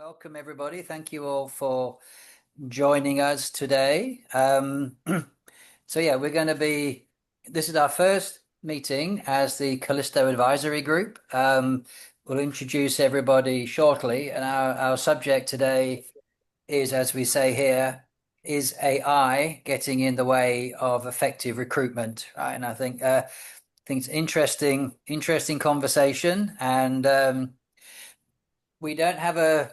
Welcome, everybody. Thank you all for joining us today. This is our first meeting as the Callisto Advisory Group. We'll introduce everybody shortly, and our subject today is, as we say here, is AI getting in the way of effective recruitment, right? And I think it's interesting conversation, and we don't have a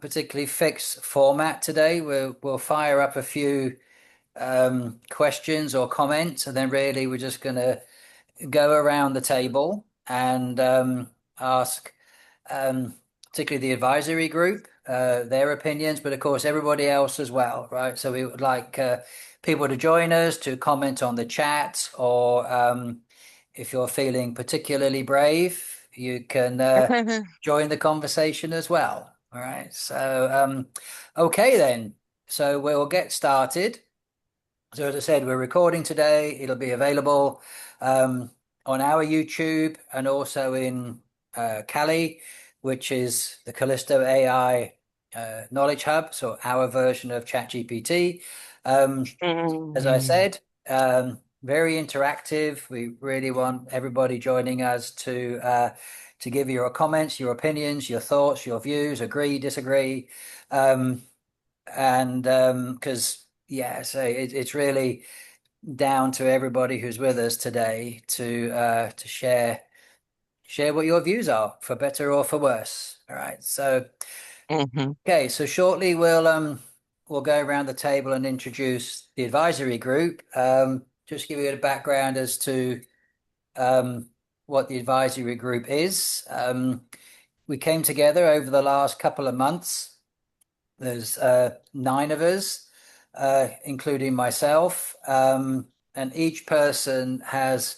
particularly fixed format today. We'll fire up a few questions or comments, and then really we're just going to go around the table and ask, particularly the advisory group, their opinions, but of course everybody else as well, right? So we would like people to join us to comment on the chat, or if you're feeling particularly brave, you can join the conversation as well. All right. So, okay then. So we'll get started. So as I said, we're recording today. It'll be available on our YouTube and also in Callie, which is the Callisto AI Knowledge Hub, so our version of ChatGPT. As I said, very interactive. We really want everybody joining us to give your comments, your opinions, your thoughts, your views, agree, disagree, and because so it's really down to everybody who's with us today to share what your views are, for better or for worse. All right. So okay, so shortly we'll go around the table and introduce the advisory group. Just give you a background as to what the advisory group is. We came together over the last couple of months. There's 9 of us, including myself, and each person has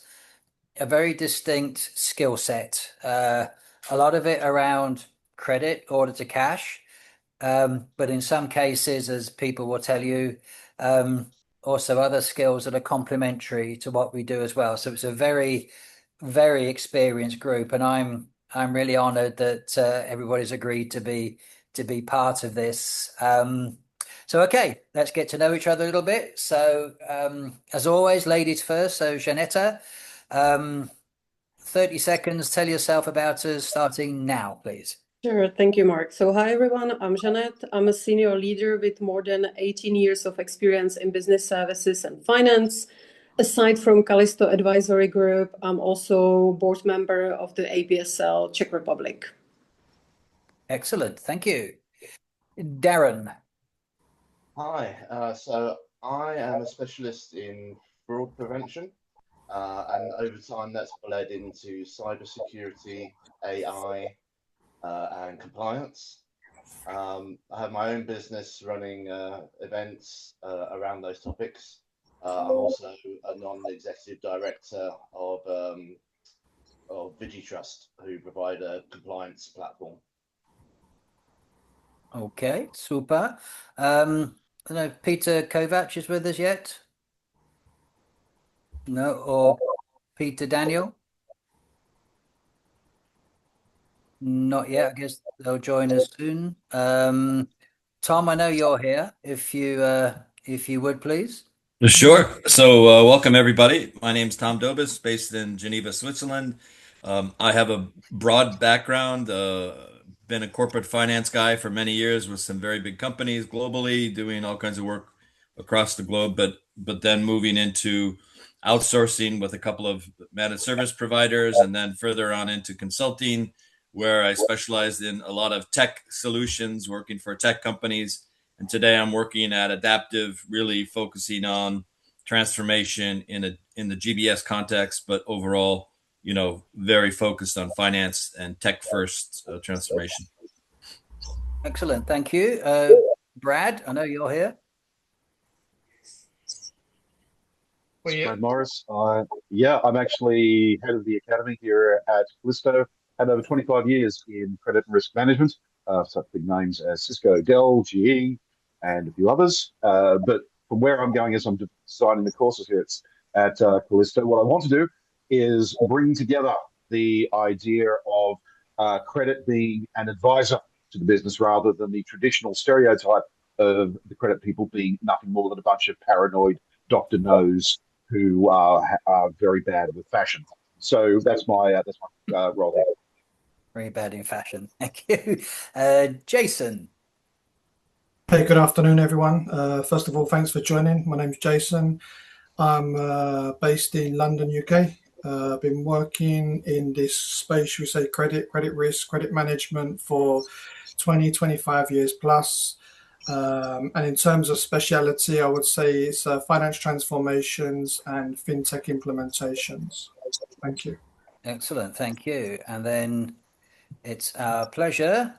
a very distinct skill set. A lot of it around credit, order to cash, but in some cases, as people will tell you, also other skills that are complementary to what we do as well. So it's a very, very experienced group, and I'm really honored that everybody's agreed to be part of this. So okay, let's get to know each other a little bit. So as always, ladies first. So Janetta, 30 seconds. Tell yourself about us, starting now, please. Sure. Thank you, Mark. So hi, everyone. I'm Jeanette. I'm a senior leader with more than 18 years of experience in business services and finance. Aside from Callisto Advisory Group, I'm also board member of the APSL Czech Republic. Excellent. Thank you. Darren. Hi. So I am a specialist in fraud prevention, and over time that's bled into cybersecurity, AI, and compliance. I have my own business running events around those topics. I'm also a non-executive director of VigiTrust, who provide a compliance platform. Okay, super. I don't know if Peter Kovac is with us yet. No, or Peter Daniel? Not yet. I guess they'll join us soon. Tom, I know you're here. If you would, please. Sure. So welcome, everybody. My name's Tom Dobis, based in Geneva, Switzerland. I have a broad background, been a corporate finance guy for many years with some very big companies globally, doing all kinds of work across the globe, but then moving into outsourcing with a couple of managed service providers, and then further on into consulting, where I specialized in a lot of tech solutions, working for tech companies. And today I'm working at Adaptive, really focusing on transformation in the GBS context, but overall, very focused on finance and tech first transformation. Excellent. Thank you. Brad, I know you're here. Brad Morris. I'm actually head of the academy here at Callisto. Had over 25 years in credit and risk management, such big names as Cisco, Dell, GE, and a few others. But from where I'm going is I'm designing the courses here at Callisto. What I want to do is bring together the idea of credit being an advisor to the business rather than the traditional stereotype of the credit people being nothing more than a bunch of paranoid Dr. No's who are very bad with fashion. So that's my role here. Very bad in fashion. Thank you. Jason. Hey, good afternoon, everyone. First of all, thanks for joining. My name's Jason. I'm based in London, UK. I've been working in this space, we say credit risk, credit management for 20, 25 years plus. And in terms of speciality, I would say it's finance transformations and fintech implementations. Thank you. Excellent. Thank you. And then it's our pleasure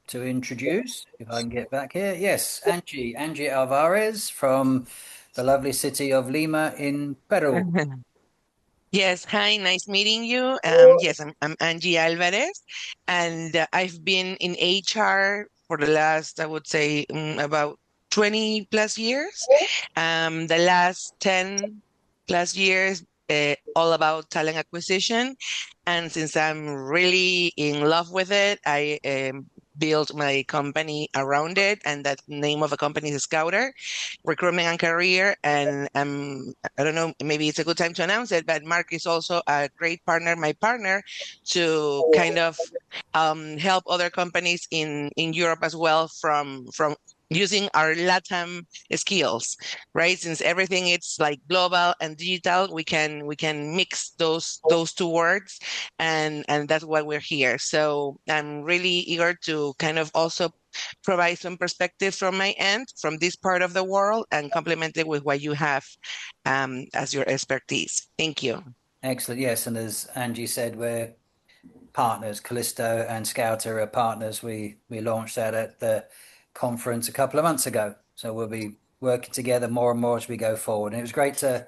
to introduce, if I can get back here. Yes, Angie Alvarez from the lovely city of Lima in Peru. Yes, hi, nice meeting you. Yes, I'm Angie Alvarez, and I've been in HR for the last, I would say, about 20 plus years. The last 10 plus years, all about talent acquisition. And since I'm really in love with it, I built my company around it, and that name of the company is Scouter, Recruitment and Career. And I don't know, maybe it's a good time to announce it, but Mark is also a great partner, my partner, to kind of help other companies in Europe as well from using our LATAM skills, right? Since everything is like global and digital, we can mix those two words, and that's why we're here. So I'm really eager to kind of also provide some perspectives from my end, from this part of the world, and complement it with what you have as your expertise. Thank you. Excellent. Yes, and as Angie said, we're partners. Callisto and Scouter are partners. We launched that at the conference a couple of months ago. So we'll be working together more and more as we go forward. And it was great to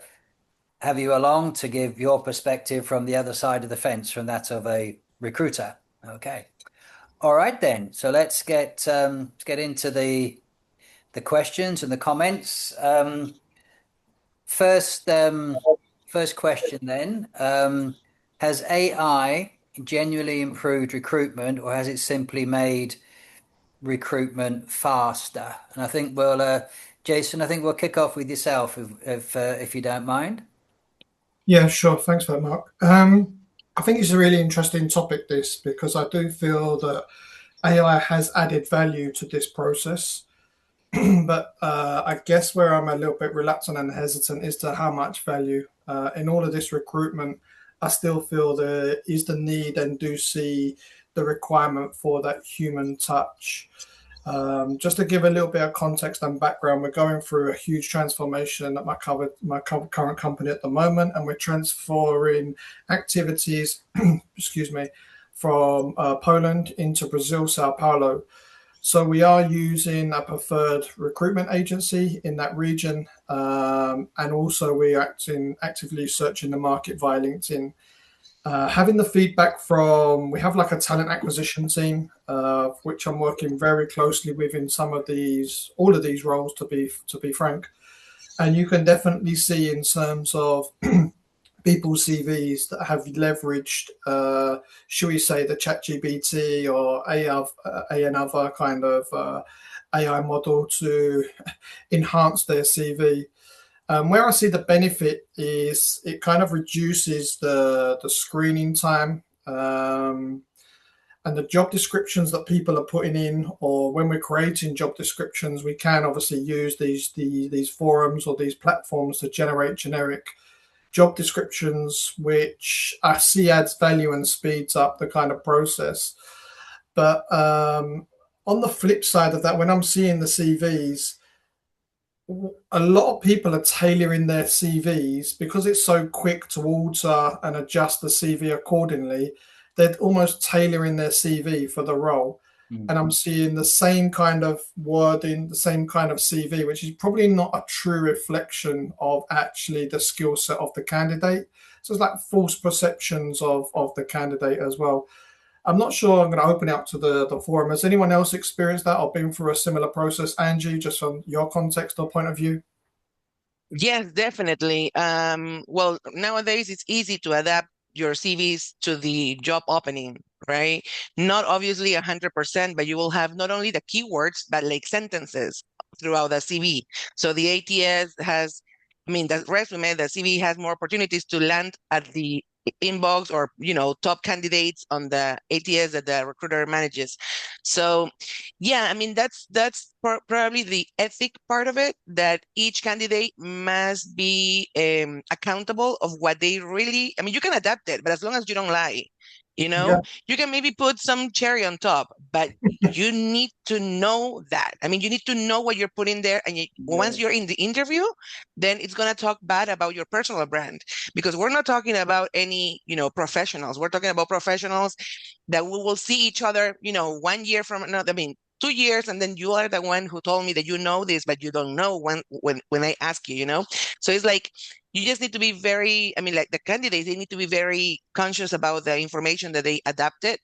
have you along to give your perspective from the other side of the fence, from that of a recruiter. Okay. All right then. So let's get into the questions and the comments. First question then. Has AI genuinely improved recruitment, or has it simply made recruitment faster? And I think Jason, I think we'll kick off with yourself if you don't mind. Yeah, sure. Thanks for that, Mark. I think it's a really interesting topic, this, because I do feel that AI has added value to this process. But I guess where I'm a little bit reluctant and hesitant is to how much value. In all of this recruitment, I still feel there is the need and do see the requirement for that human touch. Just to give a little bit of context and background, we're going through a huge transformation at my current company at the moment, and we're transferring activities, excuse me, from Poland into Brazil, Sao Paulo. So we are using a preferred recruitment agency in that region, and also we're actively searching the market via LinkedIn. Having the feedback we have like a talent acquisition team, which I'm working very closely with in all of these roles, to be frank. And you can definitely see in terms of people's CVs that have leveraged, should we say, the ChatGPT or another kind of AI model to enhance their CV. Where I see the benefit is it kind of reduces the screening time and the job descriptions that people are putting in, or when we're creating job descriptions, we can obviously use these forums or these platforms to generate generic job descriptions, which I see adds value and speeds up the kind of process. But on the flip side of that, when I'm seeing the CVs, a lot of people are tailoring their CVs because it's so quick to alter and adjust the CV accordingly. They're almost tailoring their CV for the role. And I'm seeing the same kind of wording, the same kind of CV, which is probably not a true reflection of actually the skill set of the candidate. So it's like false perceptions of the candidate as well. I'm not sure. I'm going to open it up to the forum. Has anyone else experienced that or been through a similar process? Angie, just from your context or point of view? Yes, definitely. Well, nowadays it's easy to adapt your CVs to the job opening, right? Not obviously 100%, but you will have not only the keywords, but like sentences throughout the CV. So the ATS has, I mean, the resume, the CV has more opportunities to land at the inbox or, top candidates on the ATS that the recruiter manages. So yeah, I mean, that's probably the ethic part of it, that each candidate must be accountable of what they really, I mean, you can adapt it, but as long as you don't lie, Yeah. you can maybe put some cherry on top, but you need to know that. I mean, you need to know what you're putting there. And once you're in the interview, then it's going to talk bad about your personal brand, because we're not talking about any, professionals. We're talking about professionals that we will see each other, 1 year from now. I mean, 2 years, and then you are the one who told me that you know this, but you don't know when I ask you, So it's like you just need to be very, I mean, like the candidates, they need to be very conscious about the information that they adapted.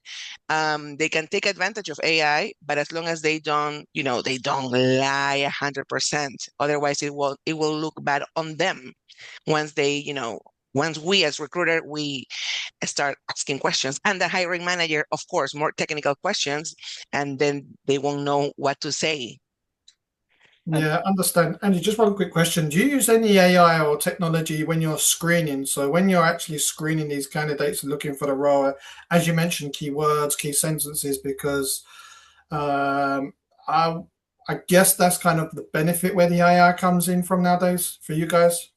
They can take advantage of AI, but as long as they don't, they don't lie 100%. Otherwise, it will look bad on them once they, once we as recruiter, we start asking questions, and the hiring manager, of course, more technical questions, and then they won't know what to say. Yeah, understand. Andy, just one quick question. Do you use any AI or technology when you're screening? So when you're actually screening these candidates and looking for the role, as you mentioned, keywords, key sentences, because um, I I guess that's kind of the benefit where the AI comes in from nowadays for you guys.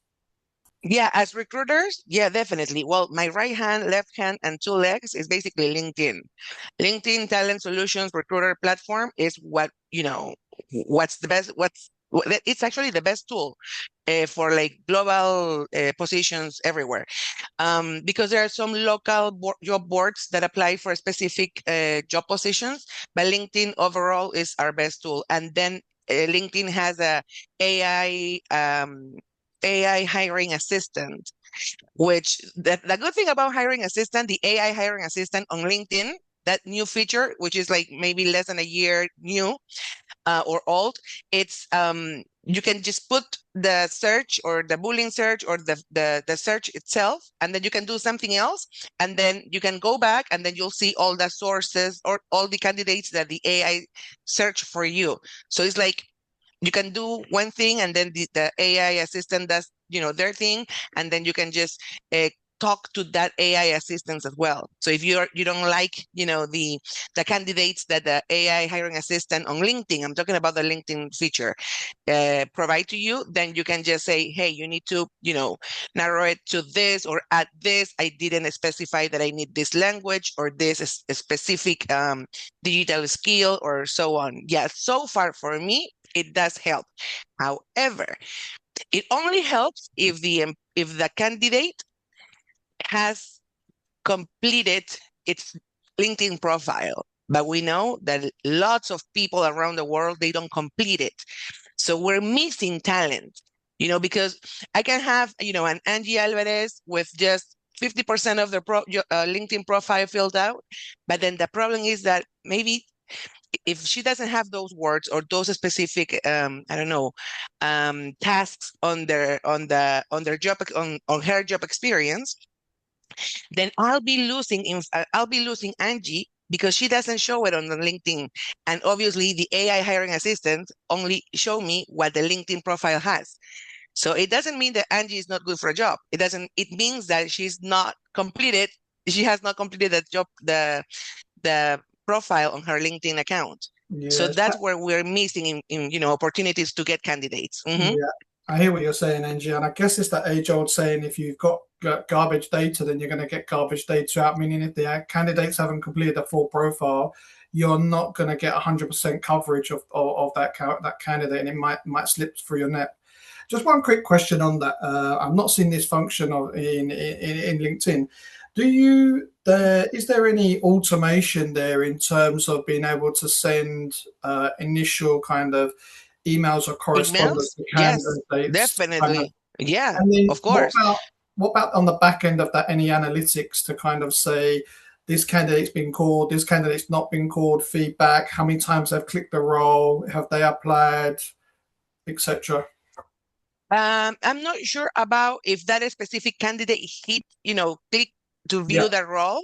Yeah, as recruiters, yeah, definitely. Well, my right hand, left hand, and two legs is basically LinkedIn. LinkedIn Talent Solutions recruiter platform is what's the best, it's actually the best tool for like global positions everywhere. Because there are some local job boards that apply for specific job positions, but LinkedIn overall is our best tool. And then LinkedIn has a AI AI hiring assistant, which the good thing about hiring assistant, the AI hiring assistant on LinkedIn, that new feature, which is like maybe less than a year new, or old, it's you can just put the search or the Boolean search or the search itself, and then you can do something else, and then you can go back, and then you'll see all the sources or all the candidates that the AI search for you. So it's like you can do one thing, and then the AI assistant does their thing, and then you can just talk to that AI assistant as well. So if you don't like the candidates that the AI hiring assistant on LinkedIn, I'm talking about the LinkedIn feature, provide to you, then you can just say, hey, you need to narrow it to this or add this. I didn't specify that I need this language or this specific digital skill or so on. Yeah, so far for me it does help. However, it only helps if the candidate has completed its LinkedIn profile. But we know that lots of people around the world, they don't complete it. So we're missing talent, because I can have, an Angie Alvarez with just 50% of their LinkedIn profile filled out. But then the problem is that maybe if she doesn't have those words or those specific I don't know tasks on their job on her job experience, then I'll be losing Angie because she doesn't show it on the LinkedIn. And obviously the AI hiring assistant only show me what the LinkedIn profile has. So it doesn't mean that Angie is not good for a job. It means that she has not completed the job, the profile on her LinkedIn account. So Yes. that's where we're missing in opportunities to get candidates. Yeah, I hear what you're saying, Angie, and I guess it's that age-old saying: if you've got garbage data, then you're going to get garbage data out. Meaning, if the candidates haven't completed a full profile, you're not going to get 100% coverage of that candidate, and it might slip through your net. Just one quick question on that. I've not seen this function in LinkedIn. Is there any automation there in terms of being able to send initial kind of emails or correspondence Emails? to Yes, candidates? definitely. Yeah, And then of course. what about on the back end of that? Any analytics to kind of say this candidate's been called, this candidate's not been called, feedback, how many times they've clicked the role, have they applied, etc. I'm not sure about if that specific candidate hit, click to view the role,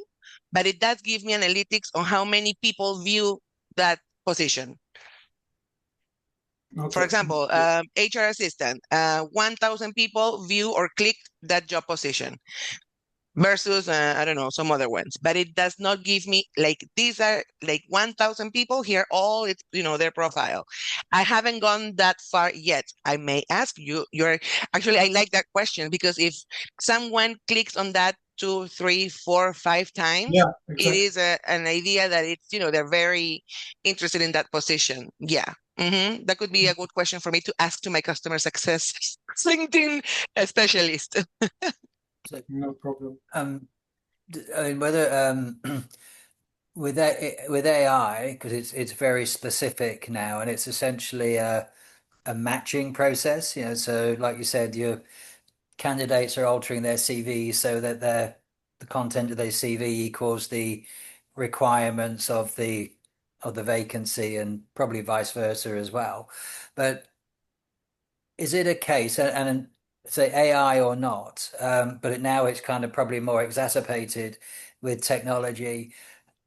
but it does give me analytics on how many people view that position. Okay. For example, HR assistant, 1,000 people view or click that job position versus, I don't know, some other ones. But it does not give me, like, these are like 1,000 people here, all it's, their profile. I haven't gone that far yet. I may ask you, actually, I like that question, because if someone clicks on that 2, 3, 4, 5 times, exactly. it is an idea that it's, they're very interested in that position. Yeah. That could be a good question for me to ask to my customer success LinkedIn specialist. No problem. I mean, whether with AI, because it's very specific now, and it's essentially a matching process. So like you said, your candidates are altering their CVs so that the content of their CV equals the requirements of the vacancy, and probably vice versa as well. But is it a case, and say AI or not, but now it's kind of probably more exacerbated with technology.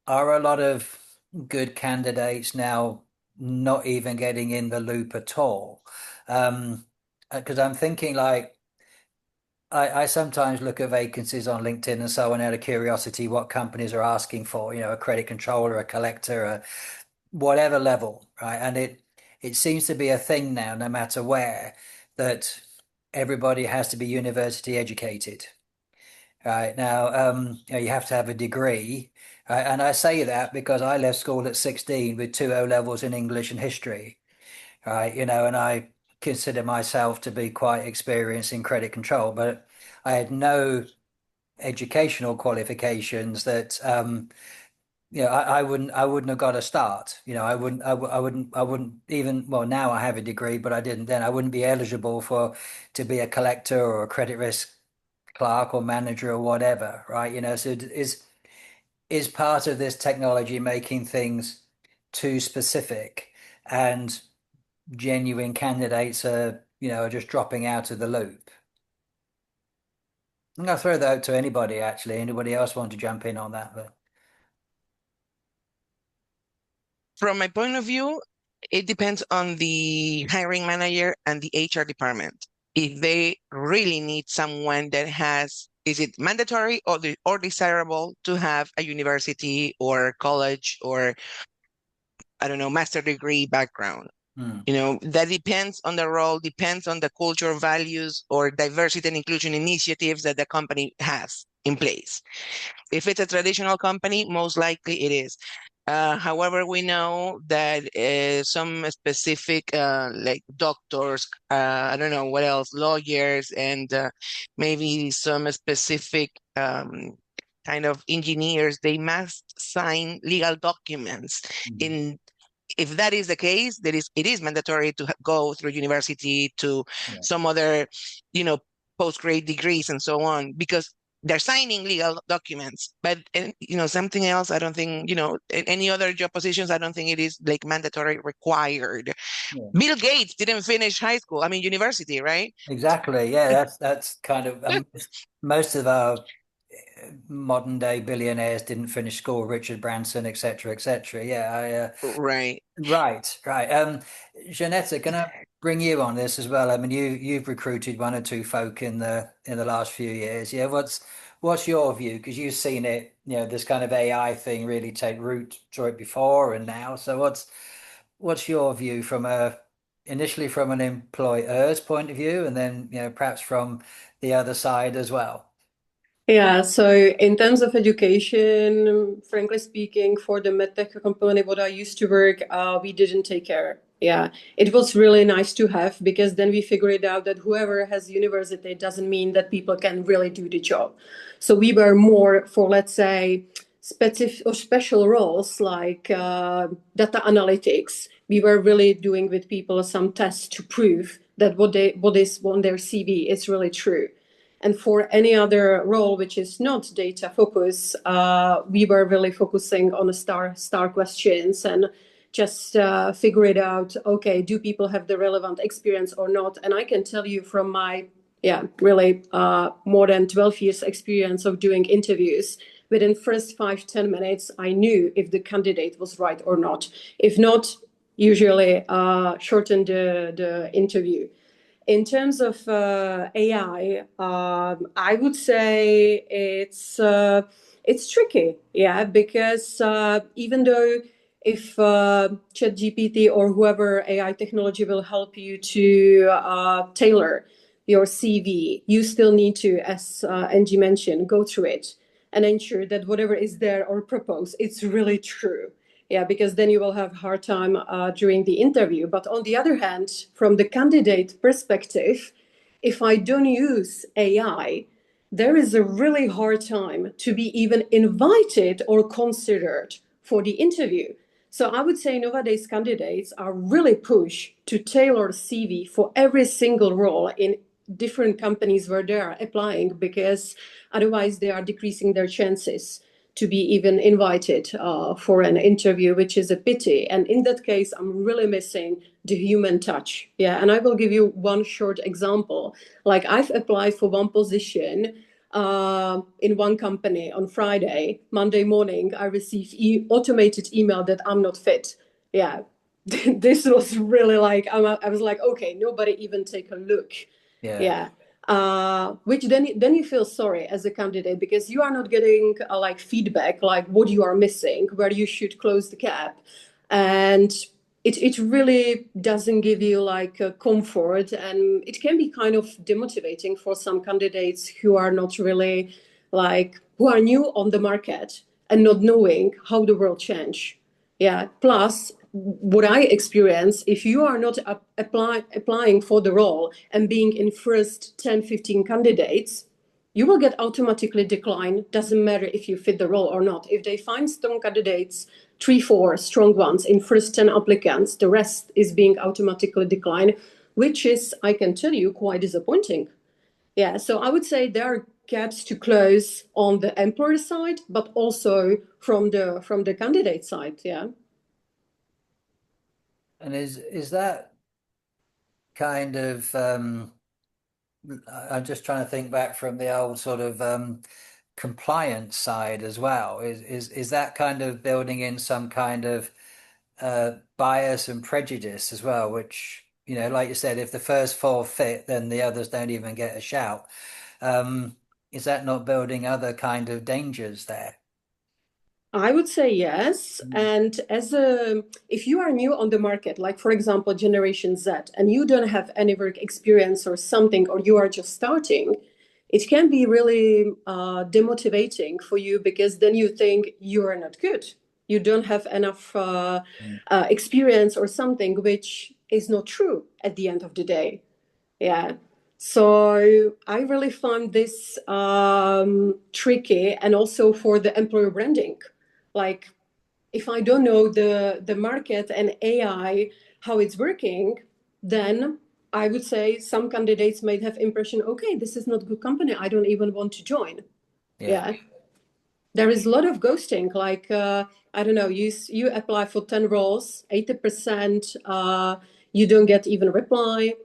Are a lot of good candidates now not even getting in the loop at all? Because I'm thinking, like, I sometimes look at vacancies on LinkedIn and so on out of curiosity what companies are asking for, a credit controller, a collector, a whatever level, right? And it seems to be a thing now, no matter where, that everybody has to be university educated. Right now, you have to have a degree, right? And I say that because I left school at 16 with 2 O levels in English and history, right? And I consider myself to be quite experienced in credit control, but I had no educational qualifications that I wouldn't have got a start. I wouldn't even, well, now I have a degree, but I didn't then. I wouldn't be eligible to be a collector or a credit risk clerk or manager or whatever, right? So is part of this technology making things too specific, and genuine candidates are just dropping out of the loop? I'm gonna throw that out to anybody, actually. Anybody else want to jump in on that? But From my point of view, it depends on the hiring manager and the HR department. If they really need someone that is it mandatory or desirable to have a university or college or, I don't know, master degree background? That depends on the role, depends on the culture, values, or diversity and inclusion initiatives that the company has in place. If it's a traditional company, most likely it is. However, we know that some specific, like doctors, I don't know what else, lawyers, and maybe some specific kind of engineers, they must sign legal documents. If that is the case, it is mandatory to go through university to some other, post-grad degrees and so on, because they're signing legal documents. But something else, I don't think, any other job positions, I don't think it is like mandatory required. Bill Gates didn't finish high school, university, right? Exactly. Yeah, that's kind of most of our modern day billionaires didn't finish school. Richard Branson, etc., etc. Yeah, right. Right. Janetta, can I bring you on this as well? I mean, you've recruited 1 or 2 folk in the last few years. Yeah, what's your view? Because you've seen it, this kind of AI thing really take root through it before and now. So what's your view initially from an employer's point of view, and then perhaps from the other side as well? Yeah, so in terms of education, frankly speaking, for the medtech company what I used to work, we didn't take care. Yeah, it was really nice to have, because then we figured out that whoever has university doesn't mean that people can really do the job. So we were more for, let's say, specific or special roles like data analytics. We were really doing with people some tests to prove that what is on their CV is really true. And for any other role which is not data focus, we were really focusing on the star questions and just figure it out. Okay, do people have the relevant experience or not? And I can tell you from my Yeah, really more than 12 years experience of doing interviews. Within first 5-10 minutes, I knew if the candidate was right or not. If not, usually shorten the interview. In terms of AI, I would say it's tricky, yeah, because even though if ChatGPT or whoever AI technology will help you to tailor your CV, you still need to, as Angie mentioned, go through it and ensure that whatever is there or proposed, it's really true. Yeah, because then you will have a hard time during the interview. But on the other hand, from the candidate perspective, if I don't use AI, there is a really hard time to be even invited or considered for the interview. So I would say nowadays candidates are really pushed to tailor CV for every single role in different companies where they are applying, because otherwise they are decreasing their chances to be even invited for an interview, which is a pity. And in that case, I'm really missing the human touch. Yeah, and I will give you one short example. Like I've applied for one position in one company on Friday. Monday morning, I received automated email that I'm not fit. Yeah, this was really like, I was like, okay, nobody even take a look. Yeah. Which then you feel sorry as a candidate, because you are not getting like feedback, like what you are missing, where you should close the gap. And it really doesn't give you like a comfort, and it can be kind of demotivating for some candidates who are not really like, who are new on the market and not knowing how the world change. Yeah. Plus, what I experience, if you are not applying for the role and being in first 10-15 candidates, you will get automatically declined. Doesn't matter if you fit the role or not. If they find strong candidates, 3-4 strong ones in first 10 applicants, the rest is being automatically declined, which is, I can tell you, quite disappointing. Yeah, so I would say there are gaps to close on the employer side, but also from the candidate side. Yeah. And is that kind of I'm just trying to think back from the old sort of compliance side as well. Is that kind of building in some kind of bias and prejudice as well, which, you know, like you said, if the first four fit, then the others don't even get a shout. Is that not building other kind of dangers there? I would say yes. And if you are new on the market, like for example, Generation Z, and you don't have any work experience or something, or you are just starting, it can be really demotivating for you, because then you think you are not good. You don't have enough experience or something, which is not true at the end of the day. Yeah. So I really find this tricky, and also for the employer branding. Like if I don't know the market and AI, how it's working, then I would say some candidates might have impression, okay, this is not a good company, I don't even want to join. Yeah. There is a lot of ghosting. Like I don't know, you apply for 10 roles, 80% you don't get even a reply.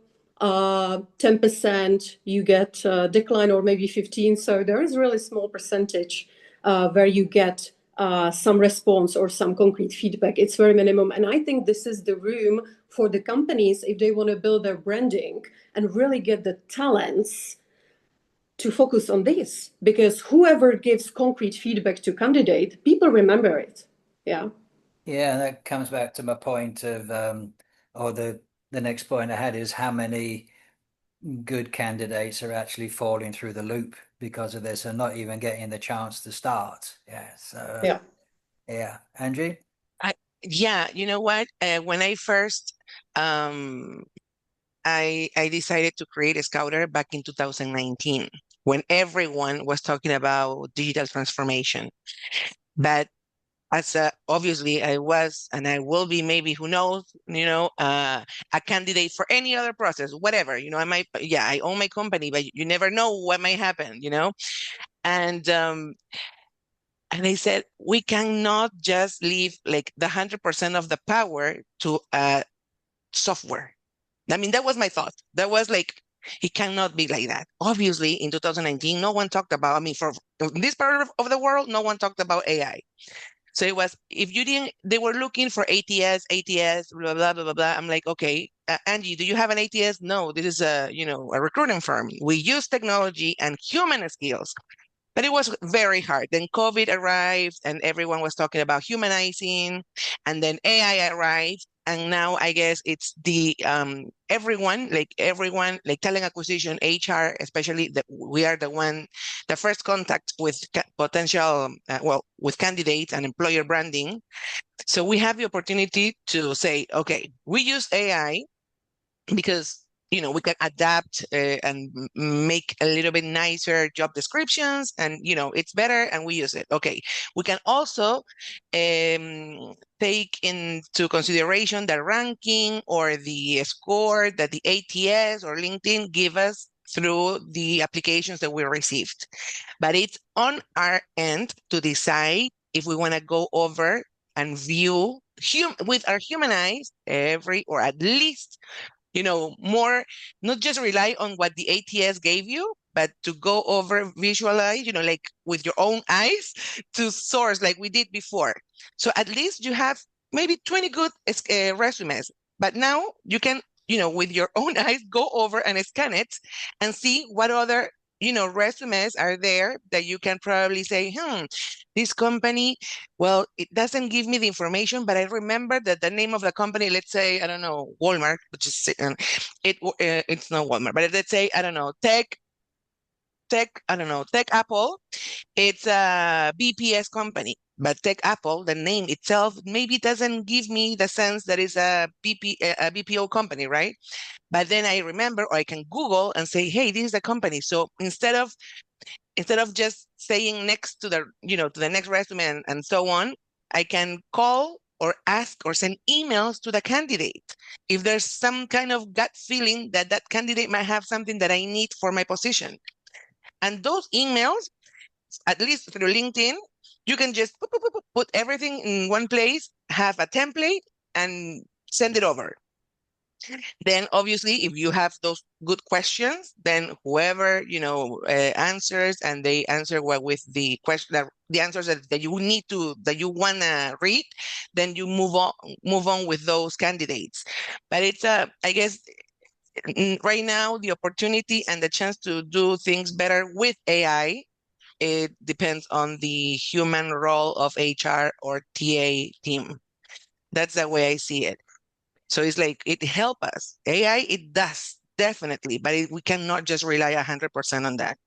10% you get decline, or maybe 15. So there is really small percentage where you get some response or some concrete feedback. It's very minimum. And I think this is the room for the companies, if they want to build their branding and really get the talents, to focus on this, because whoever gives concrete feedback to candidate, people remember it. Yeah. Yeah, and that comes back to my point of or the next point I had is how many good candidates are actually falling through the loop because of this and not even getting the chance to start. Yeah. So yeah. Angie? Yeah, you know what? When I first I decided to create a Scouter back in 2019, when everyone was talking about digital transformation. But as obviously I was, and I will be, maybe, who knows, a candidate for any other process, whatever, I might, yeah, I own my company, but you never know what might happen, and they said, we cannot just leave like the 100% of the power to software. I mean, that was my thought. That was like It cannot be like that. Obviously, in 2019, no one talked about, I mean, for this part of the world, no one talked about AI. So it was, if you didn't, they were looking for ATS, blah, blah, blah, blah, blah. I'm like, okay, Angie, do you have an ATS? No, this is a recruiting firm. We use technology and human skills. But it was very hard. Then COVID arrived and everyone was talking about humanizing, and then AI arrived. And now I guess it's the everyone, like talent acquisition, HR, especially that we are the first contact with potential, with candidates and employer branding. So we have the opportunity to say, okay, we use AI because we can adapt and make a little bit nicer job descriptions, and it's better and we use it. Okay, we can also take into consideration the ranking or the score that the ATS or LinkedIn give us through the applications that we received, but it's on our end to decide if we want to go over and view with our human eyes or at least more, not just rely on what the ATS gave you, but to go over, visualize, like with your own eyes to source like we did before. So at least you have maybe 20 good resumes, but now you can, with your own eyes, go over and scan it and see what other resumes are there that you can probably say, this company, well, it doesn't give me the information, but I remember that the name of the company, let's say, I don't know, Walmart, which is it's not Walmart, but let's say, I don't know, Tech Apple. It's a BPS company, but Tech Apple, the name itself, maybe doesn't give me the sense that it's a BPO company, right? But then I remember, or I can Google and say, hey, this is a company. So instead of just saying next to the next resume and so on, I can call or ask or send emails to the candidate if there's some kind of gut feeling that that candidate might have something that I need for my position. And those emails, at least through LinkedIn, you can just put everything in one place, have a template, and send it over. Then obviously, if you have those good questions, then whoever answers, and they answer with the question, the answers that you need that you wanna read, then you move on with those candidates. But it's I guess right now the opportunity and the chance to do things better with AI. It depends on the human role of HR or TA team. That's the way I see it. So it's like it helps us. AI, it does, definitely, but we cannot just rely 100% on that.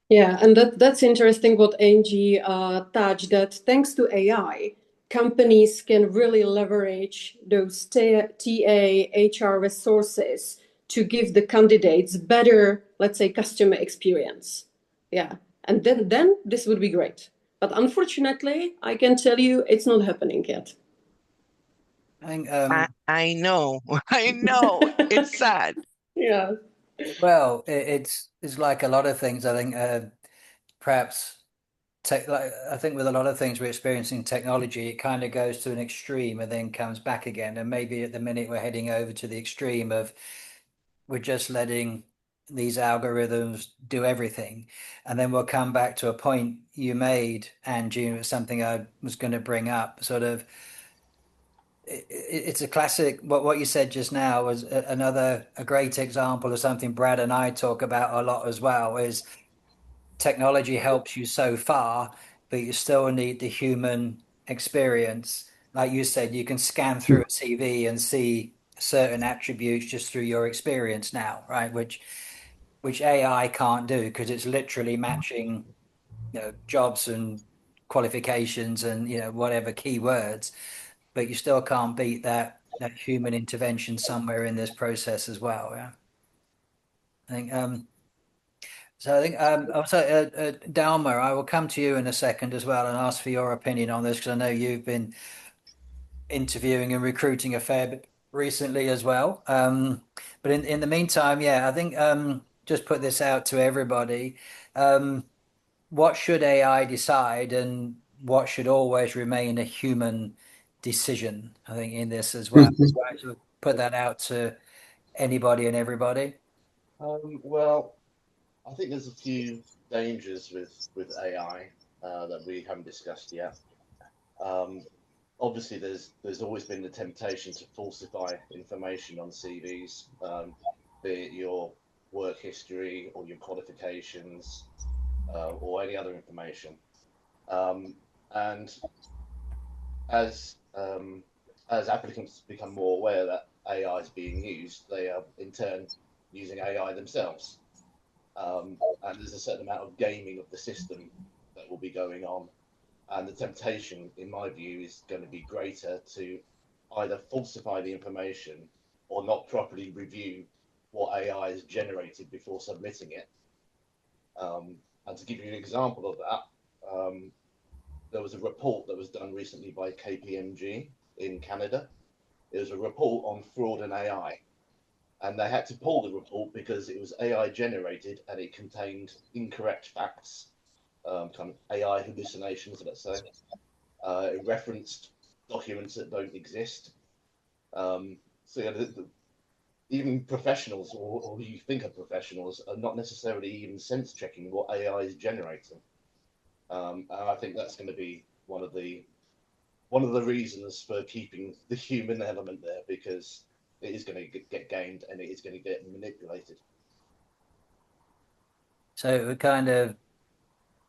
Yeah, and that's interesting what Angie touched, that thanks to AI, companies can really leverage those TA, HR resources to give the candidates better, let's say, customer experience. Yeah, and then this would be great. But unfortunately, I can tell you it's not happening yet. I think I know, I know, it's sad. Yeah. well, it's like a lot of things. I think perhaps I think with a lot of things we're experiencing technology, it kind of goes to an extreme and then comes back again. And maybe at the minute we're heading over to the extreme of we're just letting these algorithms do everything. And then we'll come back to a point you made, Angie, it was something I was going to bring up, sort of it's a classic. What you said just now was a great example of something Brad and I talk about a lot as well. Is technology helps you so far, but you still need the human experience. Like you said, you can scan through a CV and see certain attributes just through your experience now, right? Which AI can't do because it's literally matching, jobs and qualifications and whatever keywords, but you still can't beat that human intervention somewhere in this process as well. Yeah. I think also, Dalma, I will come to you in a second as well and ask for your opinion on this because I know you've been interviewing and recruiting a fair bit recently as well. But in the meantime, yeah, I think just put this out to everybody. What should AI decide and what should always remain a human decision? I think in this as well. Right, so put that out to anybody and everybody. Well, I think there's a few dangers with AI that we haven't discussed yet. Obviously, there's always been the temptation to falsify information on CVs, be it your work history or your qualifications or any other information. And as applicants become more aware that AI is being used, they are in turn using AI themselves. And there's a certain amount of gaming of the system that will be going on. And the temptation, in my view, is going to be greater to either falsify the information or not properly review what AI has generated before submitting it. And to give you an example of that, there was a report that was done recently by KPMG in Canada. It was a report on fraud and AI. And they had to pull the report because it was AI generated and it contained incorrect facts, kind of AI hallucinations, let's say. It referenced documents that don't exist. So yeah, even professionals, or who you think are professionals, are not necessarily even sense checking what AI is generating. And I think that's going to be one of the reasons for keeping the human element there, because it is going to get gamed and it is going to get manipulated. So it would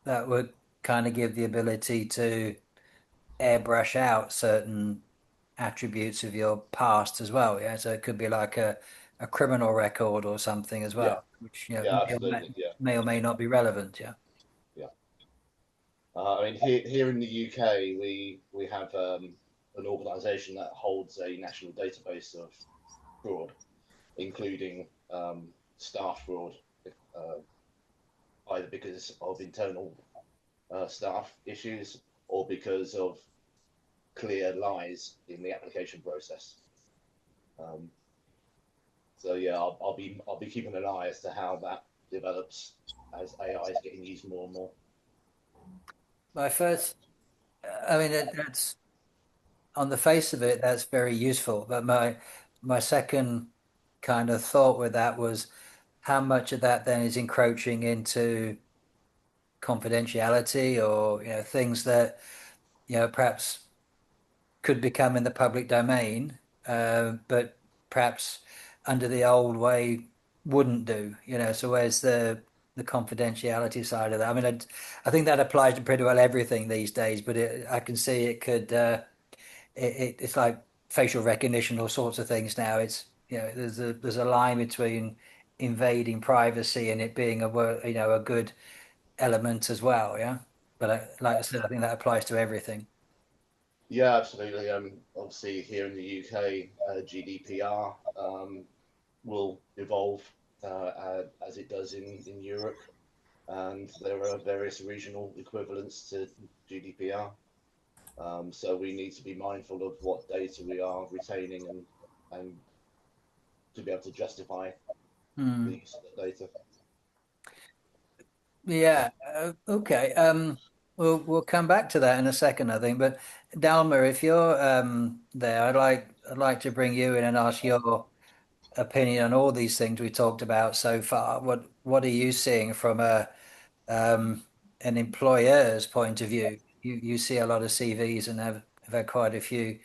that would kind of give the ability to airbrush out certain attributes of your past as well. Yeah. So it could be like a criminal record or something as Yeah, well, which yeah, absolutely, yeah, may or may not be relevant. Yeah. yeah. I mean, here in the UK, we have an organisation that holds a national database of fraud, including staff fraud, uh, either because of internal staff issues or because of clear lies in the application process. Um, so yeah, I'll be keeping an eye as to how that develops as AI is getting used more and more. My first, I mean, that's on the face of it, that's very useful. But my second kind of thought with that was how much of that then is encroaching into confidentiality or things that perhaps could become in the public domain, but perhaps under the old way wouldn't do. So where's the confidentiality side of that? I mean, I think that applies to pretty well everything these days, but I can see it could. It's like facial recognition, all sorts of things now. It's there's a line between invading privacy and it being a good element as well. Yeah, but like I said, I think that applies to everything. Yeah, absolutely. Obviously, here in the UK, GDPR will evolve as it does in Europe, and there are various regional equivalents to GDPR. So we need to be mindful of what data we are retaining and to be able to justify the Hmm. use of that data. Yeah. Okay. We'll come back to that in a second, I think. But Dalma, if you're there, I'd like to bring you in and ask your opinion on all these things we talked about so far. What are you seeing from an employer's point of view? You see a lot of CVs and have had quite a few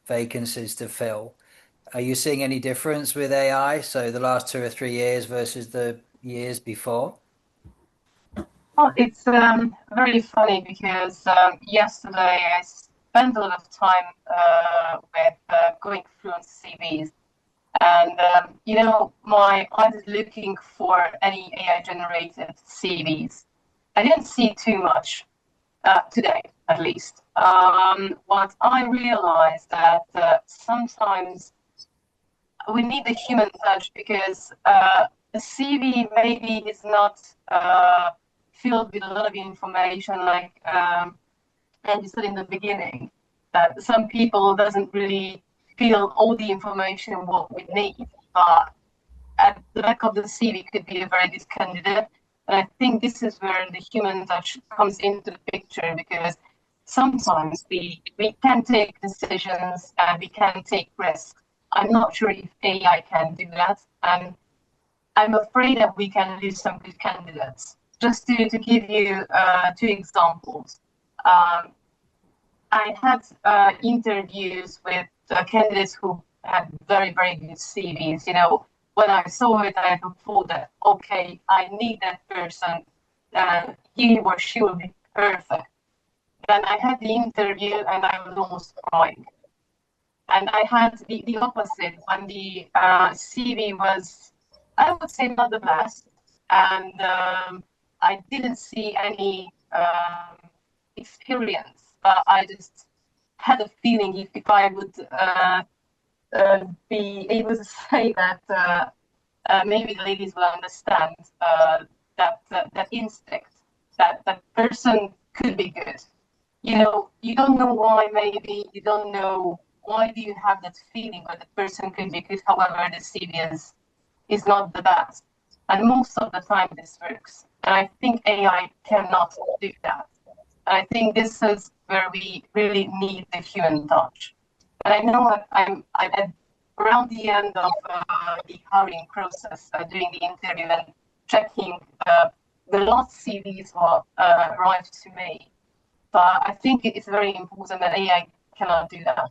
vacancies to fill. Are you seeing any difference with AI? So the last 2 or 3 years versus the years before? Well, it's very funny because yesterday I spent a lot of time with going through CVs, and my eyes looking for any AI-generated CVs. I didn't see too much today, at least. What I realized that sometimes we need the human touch because a CV maybe is not filled with a lot of information, like Andy said in the beginning, that some people doesn't really feel all the information what we need, but at the back of the CV could be a very good candidate. And I think this is where the human touch comes into the picture because sometimes we can take decisions and we can take risks. I'm not sure if AI can do that. And I'm afraid that we can lose some good candidates. Just to give you two examples. I had interviews with candidates who had very, very good CVs. You know, when I saw it, I thought that, okay, I need that person. He or she will be perfect. Then I had the interview and I was almost crying. And I had the opposite when the CV was, I would say, not the best. And I didn't see any experience, but I just had a feeling if I would be able to say that maybe the ladies will understand that instinct, that person could be good. You know, you don't know why, maybe you don't know why do you have that feeling that the person could be good. However, the CV is not the best, and most of the time this works. And I think AI cannot do that. And I think this is where we really need the human touch. And I know that I'm at around the end of the hiring process, doing the interview and checking the last CVs what arrived to me. But I think it's very important that AI cannot do that.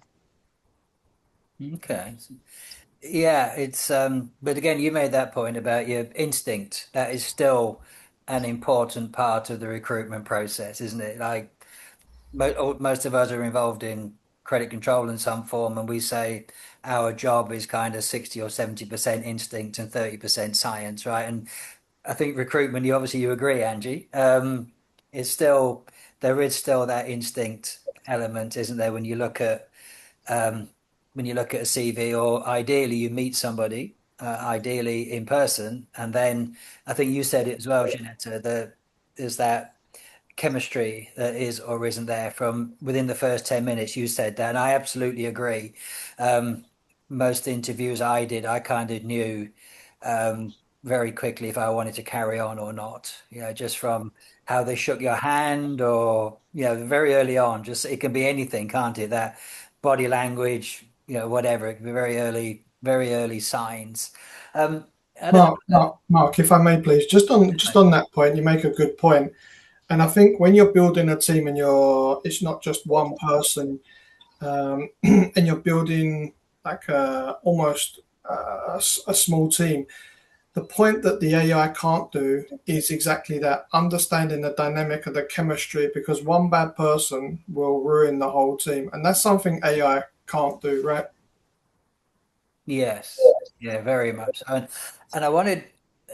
Okay. Yeah, it's but again, you made that point about your instinct. That is still an important part of the recruitment process, isn't it? Like most of us are involved in credit control in some form, and we say our job is kind of 60 or 70% instinct and 30% science, right? And I think recruitment, you agree, Angie. It's still there is still that instinct element, isn't there, um, when you look at a CV, or ideally you meet somebody, ideally in person, and then I think you said it as well, Janetta, that there's that chemistry that is or isn't there from within the first 10 minutes. You said that, and I absolutely agree. Um, Most interviews I did, I kind of knew very quickly if I wanted to carry on or not. Just from how they shook your hand, or very early on. Just it can be anything, can't it? That body language, whatever. It can be very early signs. Um, I don't know. Mark, if I may please, just on that point, you make a good point. And I think when you're building a team and it's not just one person, and you're building like almost a small team. The point that the AI can't do is exactly that, understanding the dynamic of the chemistry, because one bad person will ruin the whole team. And that's something AI can't do, right? Yes, yeah, very much. And I wanted,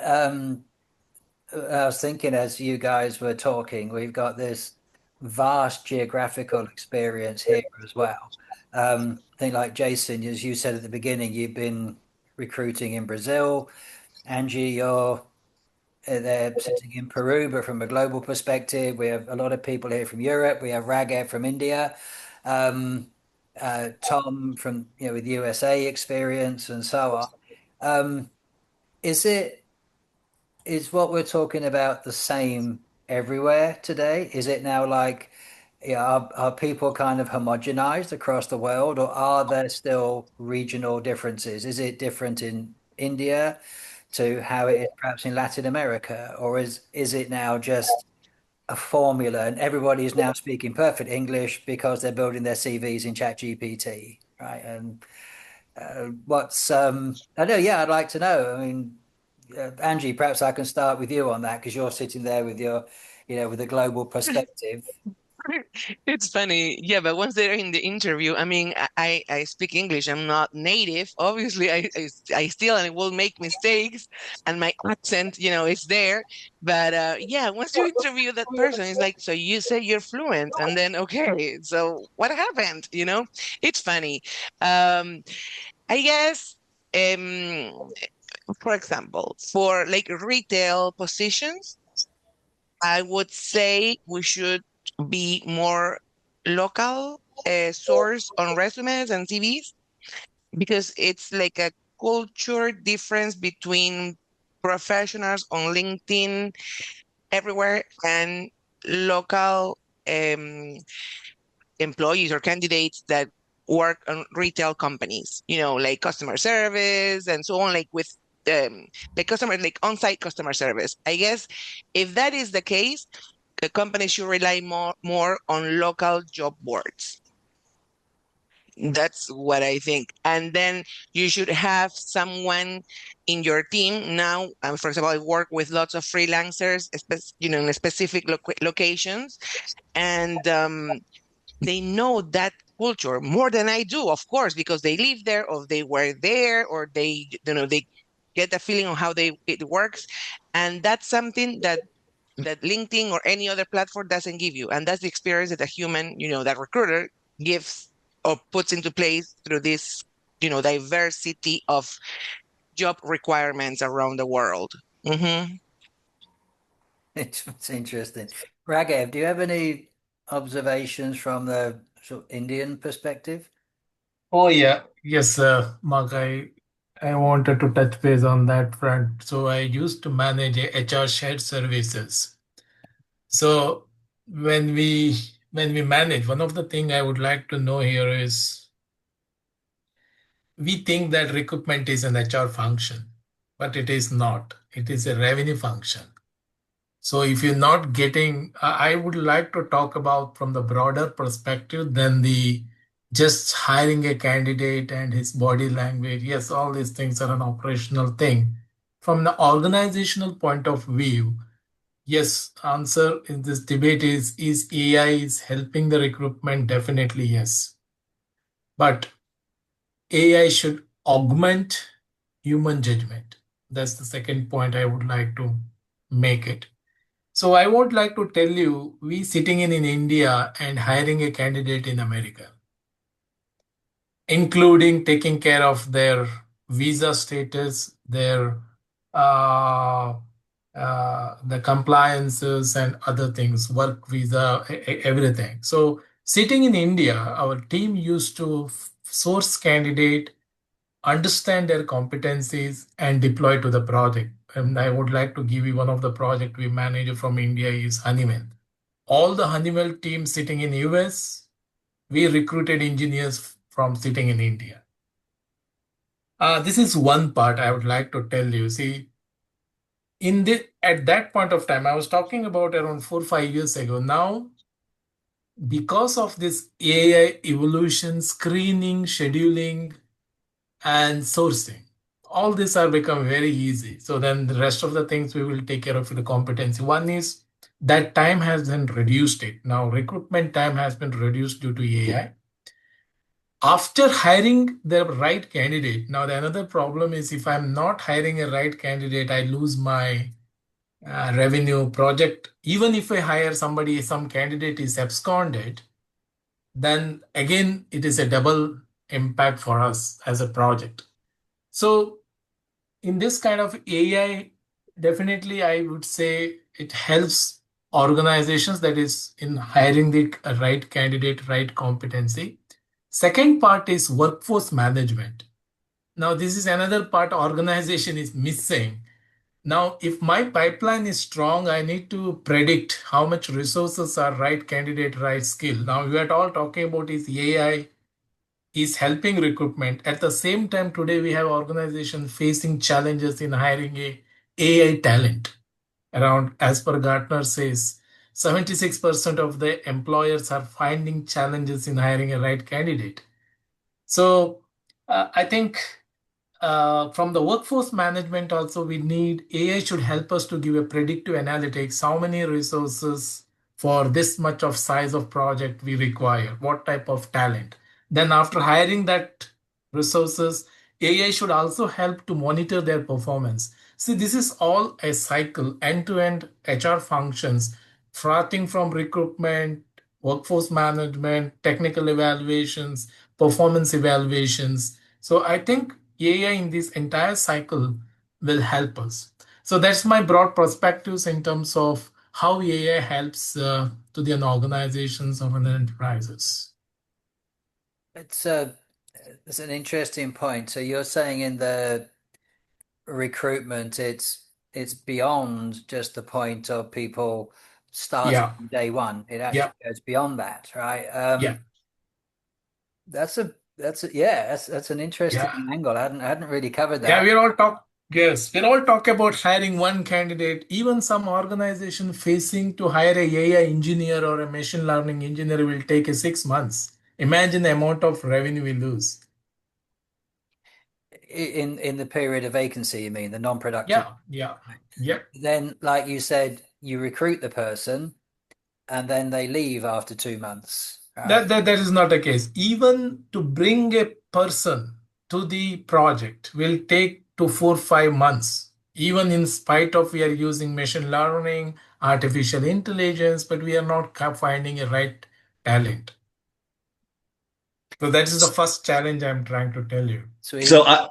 um, I was thinking as you guys were talking, we've got this vast geographical experience here as well. I think, like Jason, as you said at the beginning, you've been recruiting in Brazil. Angie, you're there sitting in Peru, but from a global perspective, we have a lot of people here from Europe. We have Ragheb from India. Um, Tom from with USA experience and so on. Um, is it is what we're talking about the same everywhere today? Is it now like are people kind of homogenized across the world, or are there still regional differences? Is it different in India to how it is perhaps in Latin America, or is it now just a formula and everybody is now speaking perfect English because they're building their CVs in ChatGPT, right? And I know, yeah, I'd like to know. I mean, Angie, perhaps I can start with you on that because you're sitting there with with a global perspective. It's funny. Yeah, but once they're in the interview, I mean, I speak English. I'm not native. Obviously, I still and will make mistakes, and my accent, is there. But yeah, once you interview that person, it's like, so you say you're fluent, and then okay, so what happened? It's funny. Um, I guess, for example, for like retail positions, I would say we should be more local source on resumes and CVs because it's like a culture difference between professionals on LinkedIn everywhere and local employees or candidates that work on retail companies, like customer service and so on, like with the customer, like on-site customer service. I guess if that is the case, the company should rely more on local job boards. That's what I think. And then you should have someone in your team now. For example, I work with lots of freelancers, in specific locations, and they know that culture more than I do, of course, because they live there, or they were there, or they get a feeling of how it works, and that's something that LinkedIn or any other platform doesn't give you. And that's the experience that a human, that recruiter gives or puts into place through this, diversity of job requirements around the world. Mm-hmm. It's interesting. Raghav, do you have any observations from the sort of Indian perspective? Oh yeah, yes, Mark. I wanted to touch base on that front. So I used to manage HR shared services. So when we manage, one of the thing I would like to know here is we think that recruitment is an HR function, but it is not. It is a revenue function. So if you're not getting, I would like to talk about from the broader perspective than the just hiring a candidate and his body language. Yes, all these things are an operational thing. From the organizational point of view, yes, answer in this debate is AI is helping the recruitment? Definitely yes. But AI should augment human judgment. That's the second point I would like to make it. So I would like to tell you, we sitting in India and hiring a candidate in America, including taking care of their visa status, their the compliances and other things, work visa, everything. So sitting in India, our team used to source candidate, understand their competencies, and deploy to the project. And I would like to give you one of the project we manage from India is Honeywell. All the Honeywell team sitting in US, we recruited engineers from sitting in India. This is one part I would like to tell you. See, at that point of time, I was talking about around 4 or 5 years ago. Now, because of this AI evolution, screening, scheduling, and sourcing, all these are become very easy. So then the rest of the things we will take care of the competency. One is that time has been reduced it. Now recruitment time has been reduced due to AI. After hiring the right candidate, now the another problem is if I'm not hiring a right candidate, I lose my revenue project. Even if I hire somebody, some candidate is absconded, then again it is a double impact for us as a project. So in this kind of AI, definitely I would say it helps organizations that is in hiring the right candidate, right competency. Second part is workforce management. Now this is another part organization is missing. Now, if my pipeline is strong, I need to predict how much resources are right candidate, right skill. Now, we are all talking about is AI is helping recruitment. At the same time, today we have organizations facing challenges in hiring a AI talent. Around, as per Gartner says, 76% of the employers are finding challenges in hiring a right candidate. So I think from the workforce management also, we need AI should help us to give a predictive analytics, how many resources for this much of size of project we require, what type of talent. Then after hiring that resources, AI should also help to monitor their performance. See, this is all a cycle, end-to-end HR functions, starting from recruitment, workforce management, technical evaluations, performance evaluations. So I think AI in this entire cycle will help us. So that's my broad perspectives in terms of how AI helps to the organizations of an enterprises. It's an interesting point. So you're saying in the recruitment, it's beyond just the point of people starting Yeah, from day one. It actually yeah, goes beyond that, right? yeah, That's an interesting yeah. angle. I hadn't really covered Yeah, that. we're all talk. Yes, we'll all talk about hiring one candidate. Even some organization facing to hire a AI engineer or a machine learning engineer will take a 6 months. Imagine the amount of revenue we lose. In the period of vacancy, you mean the non-productive? Yeah. Then, like you said, you recruit the person and then they leave after 2 months, right? That is not the case. Even to bring a person to the project will take to 4 5 months. Even in spite of we are using machine learning, artificial intelligence, but we are not finding a right talent. So that is the first challenge I'm trying to tell you. So So even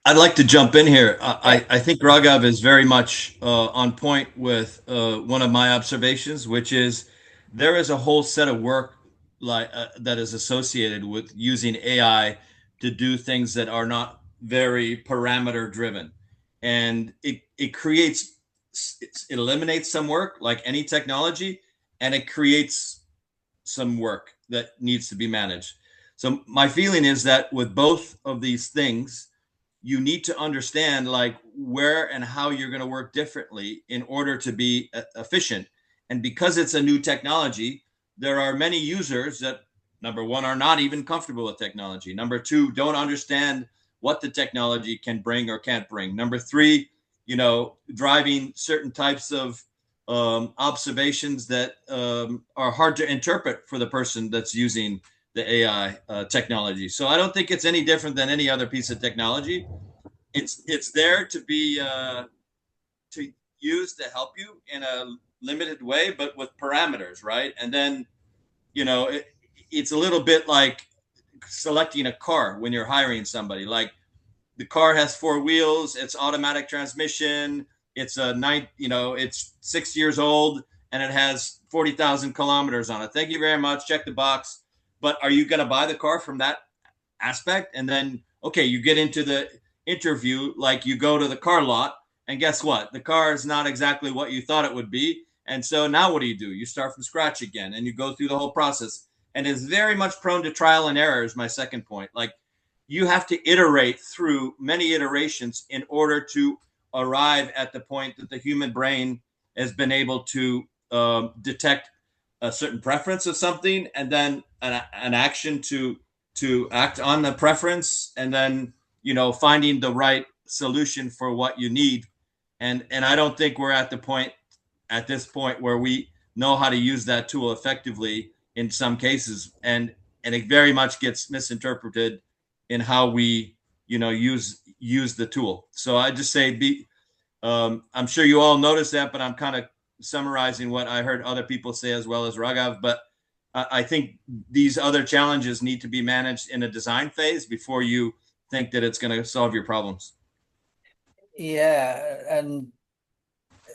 I'd like to jump in here. yeah, I think Raghav is very much on point with one of my observations, which is there is a whole set of work that is associated with using AI to do things that are not very parameter driven, and it eliminates some work like any technology, and it creates some work that needs to be managed. So my feeling is that with both of these things, you need to understand like where and how you're going to work differently in order to be efficient. And because it's a new technology, there are many users that, number one, are not even comfortable with technology. Number two, don't understand what the technology can bring or can't bring. Number three, driving certain types of observations that are hard to interpret for the person that's using the AI technology. So I don't think it's any different than any other piece of technology. It's there to be to use to help you in a limited way, but with parameters, right? And then it's a little bit like selecting a car when you're hiring somebody. Like the car has four wheels, it's automatic transmission, it's 6 years old, and it has 40,000 kilometers on it. Thank you very much. Check the box. But are you going to buy the car from that aspect? And then, okay, you get into the interview, like you go to the car lot, and guess what? The car is not exactly what you thought it would be. And so now what do? You start from scratch again, and you go through the whole process. And it's very much prone to trial and error, is my second point. Like, you have to iterate through many iterations in order to arrive at the point that the human brain has been able to detect a certain preference of something, and then an action to act on the preference, and then finding the right solution for what you need. And I don't think we're at this point where we know how to use that tool effectively in some cases, and it very much gets misinterpreted in how we use the tool. So I just say I'm sure you all noticed that, but I'm kind of summarizing what I heard other people say as well as Raghav. But I think these other challenges need to be managed in a design phase before you think that it's going to solve your problems. yeah, and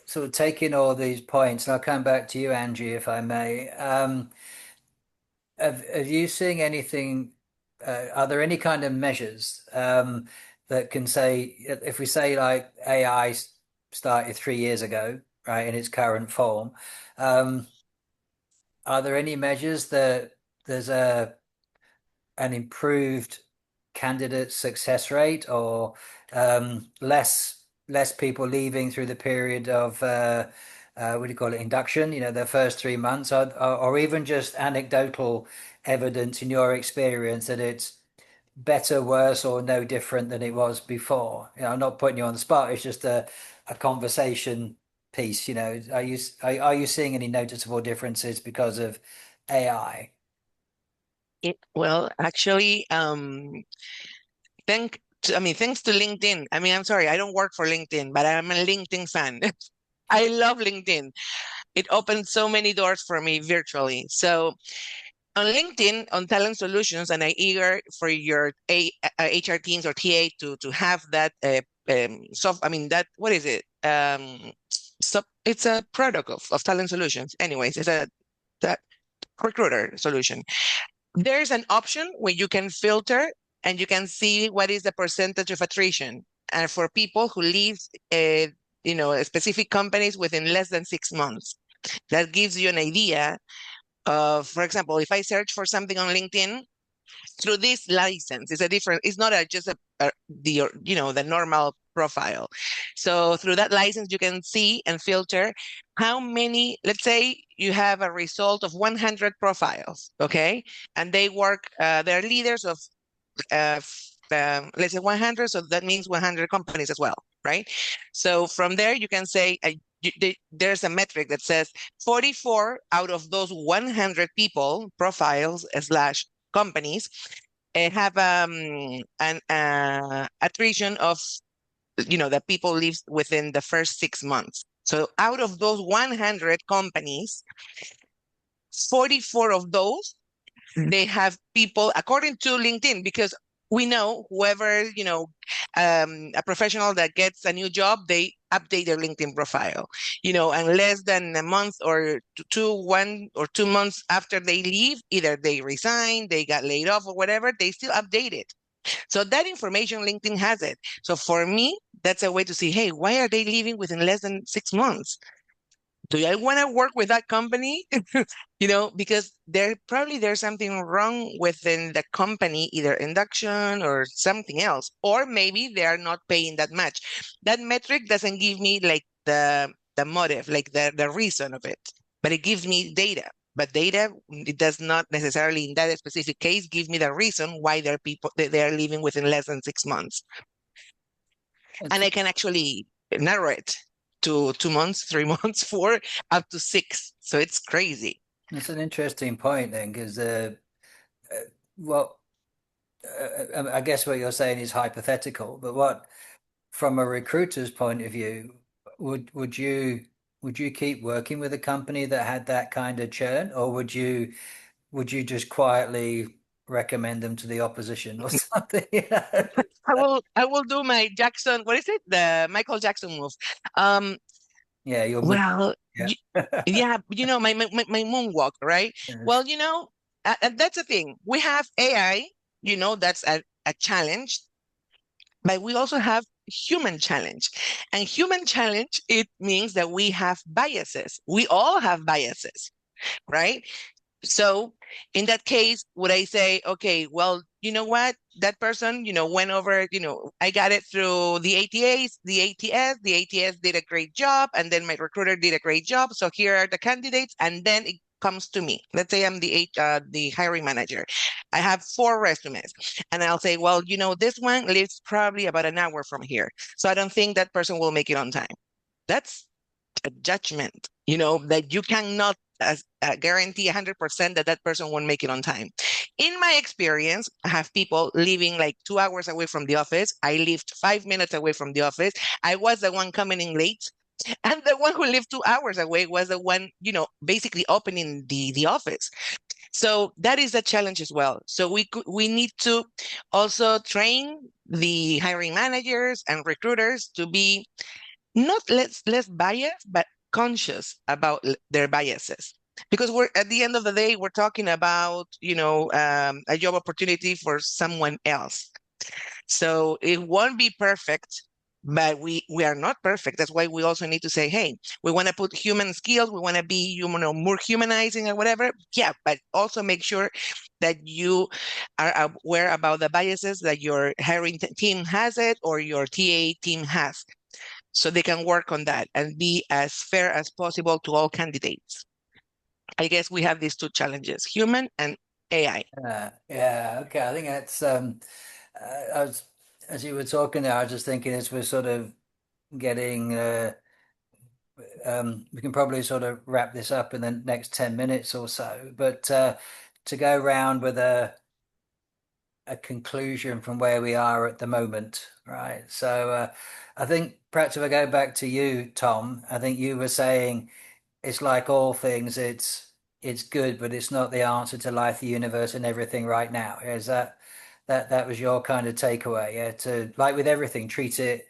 sort of taking all these points, and I'll come back to you, Angie, if I may. Have you seen anything? Are there any kind of measures that can say, if we say like AI started 3 years ago, right, in its current form, are there any measures that there's an improved candidate success rate, or less people leaving through the period of what do you call it, induction, their first 3 months, or even just anecdotal evidence in your experience that it's better, worse, or no different than it was before? I'm not putting you on the spot. It's just a conversation piece. Are you seeing any noticeable differences because of AI? Well, actually, thanks to LinkedIn. I mean, I'm sorry, I don't work for LinkedIn, but I'm a LinkedIn fan. I love LinkedIn. It opened so many doors for me virtually. So on LinkedIn, on Talent Solutions, and I eager for your HR teams or TA to have that I mean, that, what is it? So it's a product of Talent Solutions. Anyways, it's that recruiter solution. There's an option where you can filter and you can see what is the percentage of attrition, and for people who leave specific companies within less than 6 months. That gives you an idea of, for example, if I search for something on LinkedIn through this license, it's not just the normal profile. So through that license, you can see and filter how many, let's say you have a result of 100 profiles, okay? And they work, they're leaders of, let's say 100, so that means 100 companies as well, right? So from there, you can say, there's a metric that says 44 out of those 100 people, profiles slash companies, have an attrition of, that people leave within the first 6 months. So out of those 100 companies, 44 of those, they have people, according to LinkedIn, because we know whoever, a professional that gets a new job, they update their LinkedIn profile, and less than a month or 1 or 2 months after they leave, either they resign, they got laid off or whatever, they still update it. So that information, LinkedIn has it. So for me, that's a way to see, hey, why are they leaving within less than 6 months? Do I want to work with that company? Because there's something wrong within the company, either induction or something else, or maybe they are not paying that much. That metric doesn't give me like the motive, like the reason of it, but it gives me data. But data, it does not necessarily in that specific case give me the reason why they are leaving within less than 6 months. And I can actually narrow it to 2 months, 3 months, 4, up to 6. So it's crazy. That's an interesting point then, because I guess what you're saying is hypothetical, but from a recruiter's point of view, would you keep working with a company that had that kind of churn, or would you just quietly recommend them to the opposition or something? I will do my Jackson, what is it? The Michael Jackson move. Yeah, you'll well, yeah. yeah, my moonwalk, right? Yeah. Well, that's the thing. We have AI, that's a challenge, but we also have human challenge. And human challenge, it means that we have biases. We all have biases, right? So in that case, would I say, okay, well, you know what? That person, went over, I got it through the ATAs, the ATS, the ATS did a great job, and then my recruiter did a great job. So here are the candidates, and then it comes to me. Let's say I'm the hiring manager. I have 4 resumes, and I'll say, well, this one lives probably about an hour from here. So I don't think that person will make it on time. That's a judgment, that you cannot guarantee 100% that person won't make it on time. In my experience, I have people living like 2 hours away from the office. I lived 5 minutes away from the office. I was the one coming in late. And the one who lived 2 hours away was the one, basically opening the office. So that is a challenge as well. So we need to also train the hiring managers and recruiters to be not less biased, but conscious about their biases. Because we're at the end of the day, we're talking about, a job opportunity for someone else. So it won't be perfect, but we are not perfect. That's why we also need to say, hey, we want to put human skills, we want to be, more humanizing or whatever. Yeah, but also make sure that you are aware about the biases that your hiring team has it or your TA team has, so they can work on that and be as fair as possible to all candidates. I guess we have these 2 challenges, human and AI. Yeah, okay. I think that's as you were talking there, I was just thinking as we're sort of getting we can probably sort of wrap this up in the next 10 minutes or so, but to go around with a conclusion from where we are at the moment, right? So I think perhaps if I go back to you, Tom, I think you were saying it's like all things, it's good, but it's not the answer to life, the universe, and everything right now. Is that was your kind of takeaway? Yeah, to like with everything, treat it,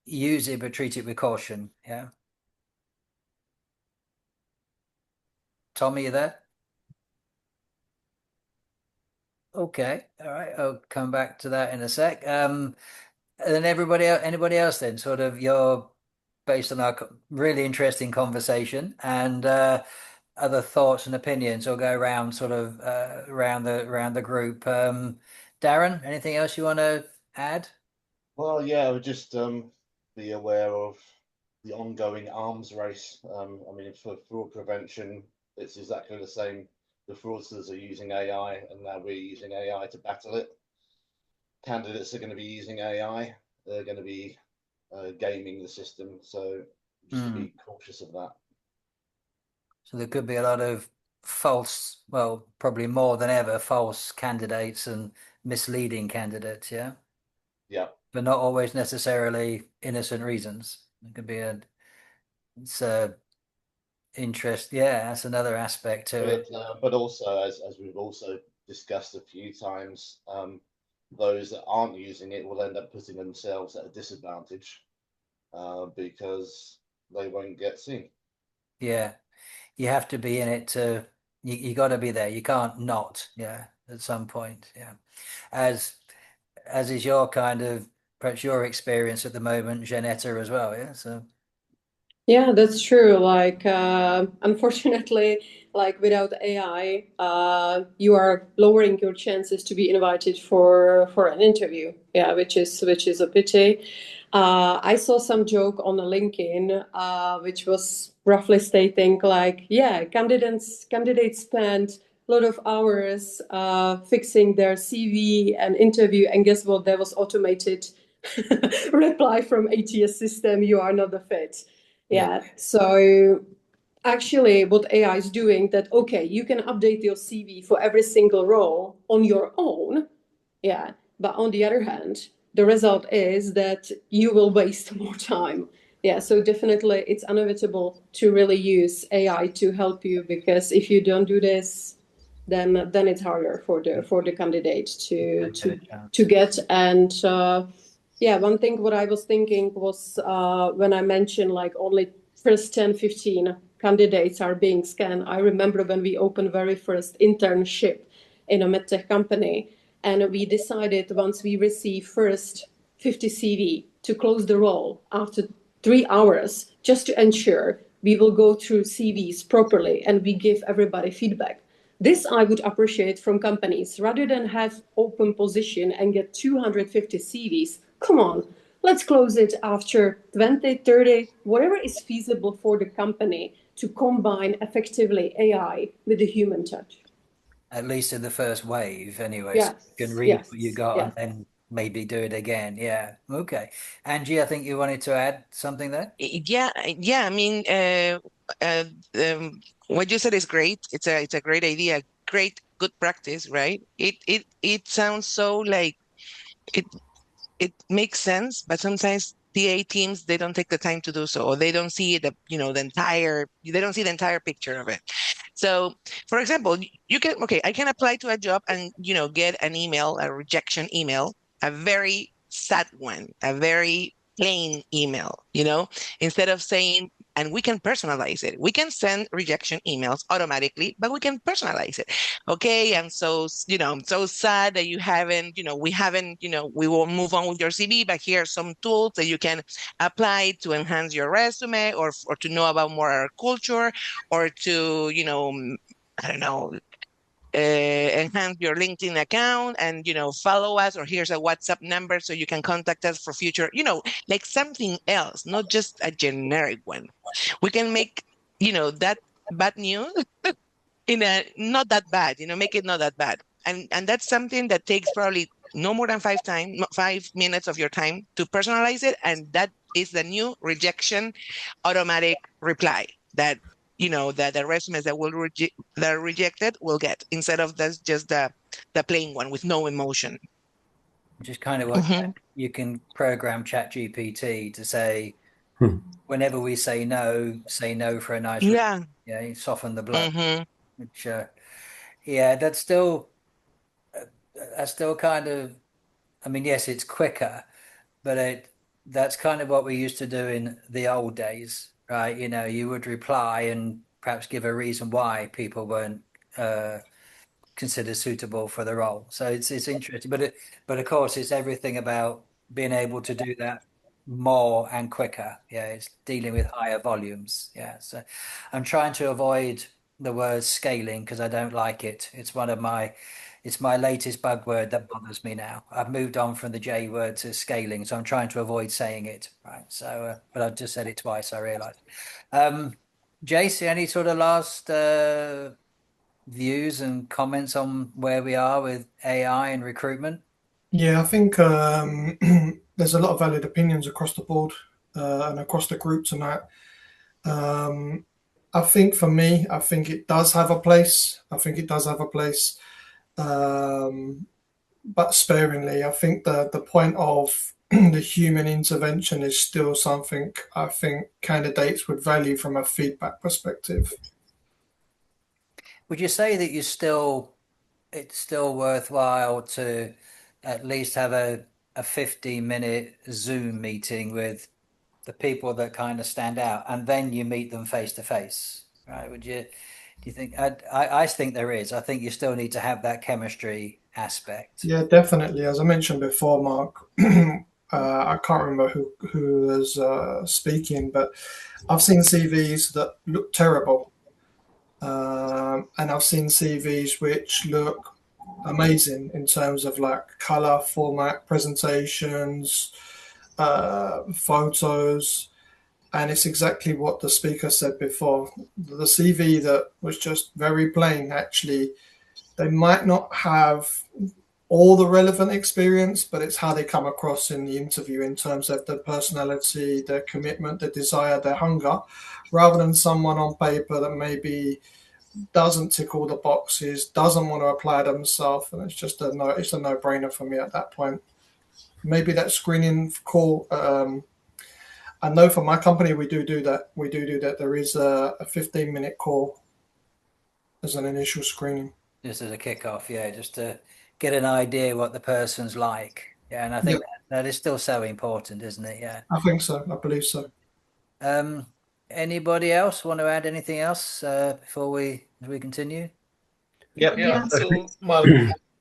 use it, but treat it with caution. Yeah. Tom, are you there? Okay, all right. I'll come back to that in a sec. And then anybody else then, sort of your based on our really interesting conversation and other thoughts and opinions, or go around sort of around the group. Darren, anything else you want to add? Well, yeah, I would just be aware of the ongoing arms race. I mean, for fraud prevention, it's exactly the same. The fraudsters are using AI, and now we're using AI to battle it. Candidates are going to be using AI. They're going to be gaming the system. So just to be cautious of that. So there could be a lot of false, well, probably more than ever, false candidates and misleading candidates, yeah? Yeah. But not always necessarily innocent reasons. It could be it's a interest. Yeah, that's another aspect to it. But also, as we've also discussed a few times, those that aren't using it will end up putting themselves at a disadvantage because they won't get seen. Yeah, you have to be in it you got to be there. You can't not, yeah, at some point. Yeah. As as is your kind of perhaps your experience at the moment, Janetta, as well, yeah. So Yeah, that's true. Like, unfortunately, like without AI, you are lowering your chances to be invited for an interview. Yeah, which is a pity. I saw some joke on LinkedIn, which was roughly stating like, yeah, candidates spend a lot of hours fixing their CV and interview, and guess what? There was automated reply from ATS system. You are not a fit. Yeah. So actually what AI is doing that, okay, you can update your CV for every single role on your own. Yeah. But on the other hand, the result is that you will waste more time. Yeah. So definitely it's inevitable to really use AI to help you, because if you don't do this, then it's harder for the candidate to get. And yeah, one thing what I was thinking was when I mentioned like only first 10, 15 candidates are being scanned. I remember when we opened very first internship in a medtech company, and we decided once we receive first 50 CV to close the role after 3 hours, just to ensure we will go through CVs properly and we give everybody feedback. This I would appreciate from companies rather than have open position and get 250 CVs. Come on, let's close it after 20, 30, whatever is feasible for the company to combine effectively AI with the human touch. at least in the first wave, anyway, so Yes, you can read what you yes, got and yes. then maybe do it again. Yeah. Okay. Angie, I think you wanted to add something there. Yeah, yeah. I mean, uh, um, what you said is great. It's a great idea, great good practice, right? It sounds so like it it makes sense, but sometimes TA teams they don't take the time to do so, or they don't see they don't see the entire picture of it. So, for example, you can okay, I can apply to a job and get an email, a rejection email, a very sad one, a very plain email, instead of saying, and we can personalize it. We can send rejection emails automatically, but we can personalize it. Okay, I'm so sad that we will move on with your CV, but here are some tools that you can apply to enhance your resume, or to know about more our culture, or to, I don't know, enhance your LinkedIn account, and, follow us, or here's a WhatsApp number so you can contact us for future, like something else, not just a generic one. We can make, that bad news in a not that bad, make it not that bad. And that's something that takes probably no more than 5 minutes of your time to personalize it. And that is the new rejection automatic reply that that the resumes that are rejected will get, instead of that's just the plain one with no emotion. Which is kind of what Hmm. you can program ChatGPT to say, Hmm. whenever we say no for a nice, Yeah. yeah, you soften the blow. Hmm. Which, yeah, that's still kind of, I mean, yes, it's quicker, but that's kind of what we used to do in the old days, right? You would reply and perhaps give a reason why people weren't uh, considered suitable for the role. So it's interesting, but of course, it's everything about being able to do that more and quicker. Yeah, it's dealing with higher volumes. Yeah, so I'm trying to avoid the word scaling because I don't like it. It's one of my it's my latest bug word that bothers me now. I've moved on from the J word to scaling, so I'm trying to avoid saying it. Right. So, but I've just said it twice, I realized. Jace, any sort of last views and comments on where we are with AI and recruitment? Yeah, I think there's a lot of valid opinions across the board and across the group tonight. I think for me, I think it does have a place. I think it does have a place, but sparingly. I think the point of the human intervention is still something I think candidates would value from a feedback perspective. Would you say that it's still worthwhile to at least have a 15-minute Zoom meeting with the people that kind of stand out, and then you meet them face to face, right? Do you think? I think there is. I think you still need to have that chemistry aspect. Yeah, definitely. As I mentioned before, Mark, I can't remember who was speaking, but I've seen CVs that look terrible, and I've seen CVs which look amazing in terms of like color, format, presentations, photos, and it's exactly what the speaker said before. The CV that was just very plain, actually, they might not have all the relevant experience, but it's how they come across in the interview in terms of their personality, their commitment, their desire, their hunger, rather than someone on paper that maybe doesn't tick all the boxes, doesn't want to apply themselves, and it's just it's a no-brainer for me at that point. Maybe that screening call. I know for my company we do that. We do that. There is a 15-minute call as an initial screening. Just as a kickoff, yeah, just to get an idea what the person's like. Yeah, and I think that is still so important, isn't it? Yeah. I think so. I believe so. Anybody else want to add anything else before we continue? Yeah. So, Mark,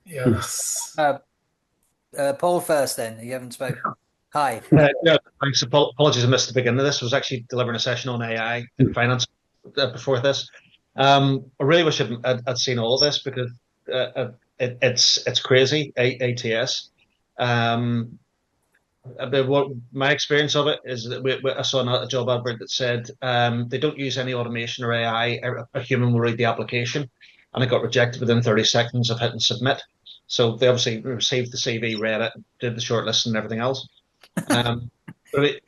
yes. Paul first, then. You haven't spoken. Hi. Yeah, thanks. Apologies, I missed the beginning of this. I was actually delivering a session on AI in finance before this. I really wish I'd seen all of this because it's crazy. ATS. But what my experience of it is that I saw a job advert that said they don't use any automation or AI. A human will read the application, and it got rejected within 30 seconds of hitting submit. So they obviously received the CV, read it, did the shortlist and everything else. But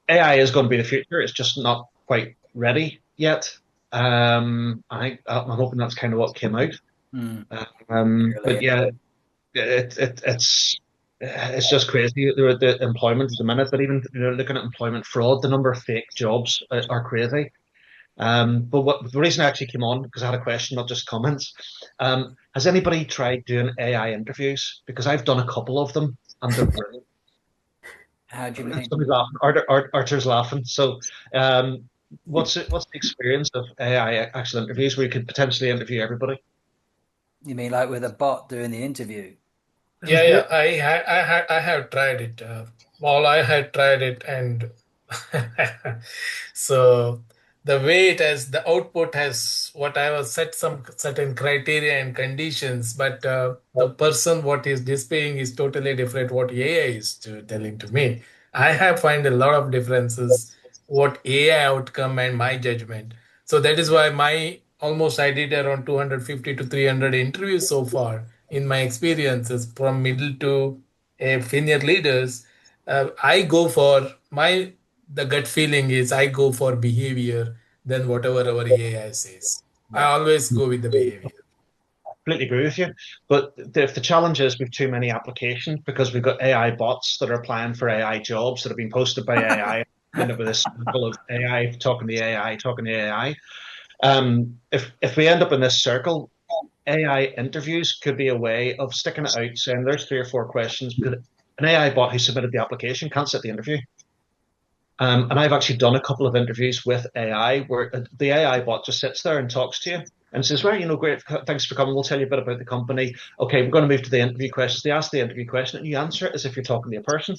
AI is going to be the future. It's just not quite ready yet. I'm hoping that's kind of what came out. But yeah, it's just crazy. The employment at the minute, but even looking at employment fraud, the number of fake jobs are crazy. But the reason I actually came on, because I had a question, not just comments. Has anybody tried doing AI interviews? Because I've done a couple of them, and they're brilliant. How do you mean? Somebody's laughing. Arthur's laughing. So, what's the experience of AI actual interviews where you could potentially interview everybody? You mean like with a bot doing the interview? Yeah. I have tried it. I had tried it, and so the way it has, the output has what I was set some certain criteria and conditions, but the person what is displaying is totally different what AI is telling to me. I have find a lot of differences what AI outcome and my judgment. So that is why I did around 250 to 300 interviews so far in my experiences from middle to senior leaders. I go for the gut feeling is I go for behavior than whatever our AI says. I always go with the behavior. Completely agree with you. But if the challenge is we've too many applications because we've got AI bots that are applying for AI jobs that have been posted by AI, end up with a circle of AI talking to AI, talking to AI. If we end up in this circle, AI interviews could be a way of sticking it out, saying there's 3 or 4 questions, because an AI bot who submitted the application can't set the interview. And I've actually done a couple of interviews with AI where the AI bot just sits there and talks to you and says, well, great, thanks for coming. We'll tell you a bit about the company. Okay, we're going to move to the interview questions. They ask the interview question and you answer it as if you're talking to a person.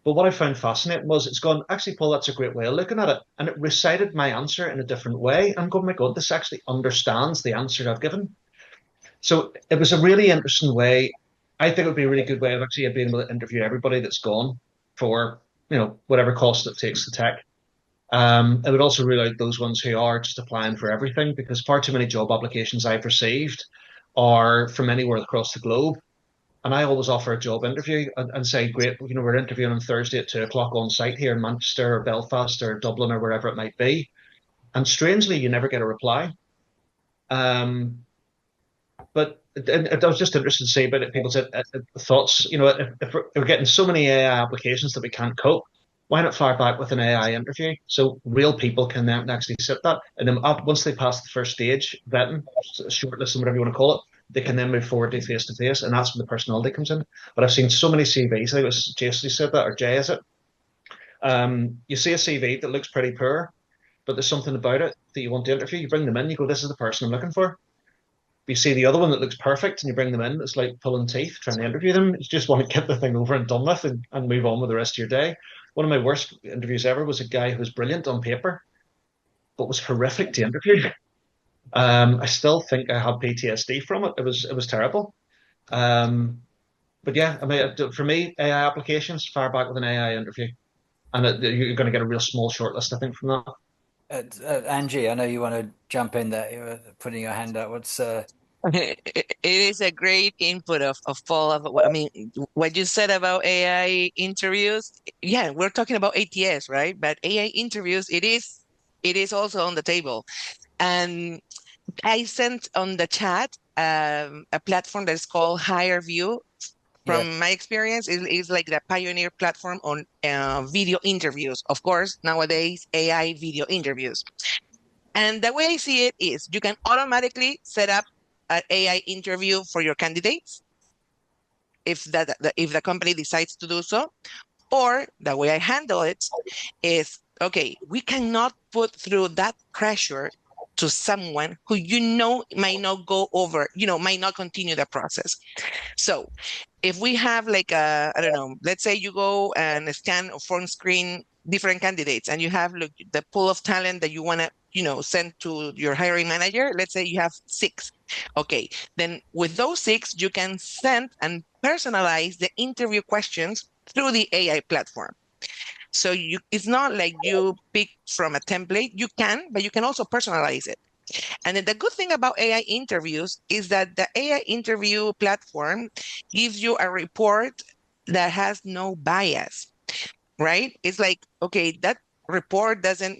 But what I found fascinating was it's gone, actually, Paul, that's a great way of looking at it. And it recited my answer in a different way. I'm going, my God, this actually understands the answer I've given. So it was a really interesting way. I think it would be a really good way of actually being able to interview everybody that's gone for, whatever cost it takes to tech. It would also rule out those ones who are just applying for everything, because far too many job applications I've received are from anywhere across the globe. And I always offer a job interview and say, great, we're interviewing on Thursday at 2 o'clock on site here in Manchester or Belfast or Dublin or wherever it might be. And strangely, you never get a reply. But I was just interested to see about people's thoughts. If we're getting so many AI applications that we can't cope, why not fire back with an AI interview so real people can then actually sit that, and then once they pass the first stage vetting, shortlisting, whatever you want to call it, they can then move forward to face, and that's when the personality comes in. But I've seen so many CVs. I think it was Jason who said that, or Jay, is it? You see a CV that looks pretty poor, but there's something about it that you want to interview. You bring them in, you go, "This is the person I'm looking for." You see the other one that looks perfect and you bring them in, it's like pulling teeth trying to interview them. You just want to get the thing over and done with and move on with the rest of your day. One of my worst interviews ever was a guy who was brilliant on paper, but was horrific to interview. I still think I have PTSD from it. It was terrible. But yeah, I mean, for me, AI applications, fire back with an AI interview. And you're going to get a real small shortlist, I think, from that. Angie, I know you want to jump in there. You're putting your hand up. What's It is a great input of Paul. I mean, what you said about AI interviews. Yeah, we're talking about ATS, right? But AI interviews, it is also on the table. And I sent on the chat a platform that is called Higher View. yes? From my experience, is like the pioneer platform on video interviews. Of course, nowadays AI video interviews. And the way I see it is you can automatically set up an AI interview for your candidates if the company decides to do so. Or the way I handle it is, okay, we cannot put through that pressure to someone who might not go over, might not continue the process. So if we have like I don't know, let's say you go and scan or phone screen different candidates and you have the pool of talent that you want to, send to your hiring manager. Let's say you have 6. Okay, then with those 6, you can send and personalize the interview questions through the AI platform. So it's not like you pick from a template. You can, but you can also personalize it. And then the good thing about AI interviews is that the AI interview platform gives you a report that has no bias, right? It's like, okay, that report doesn't,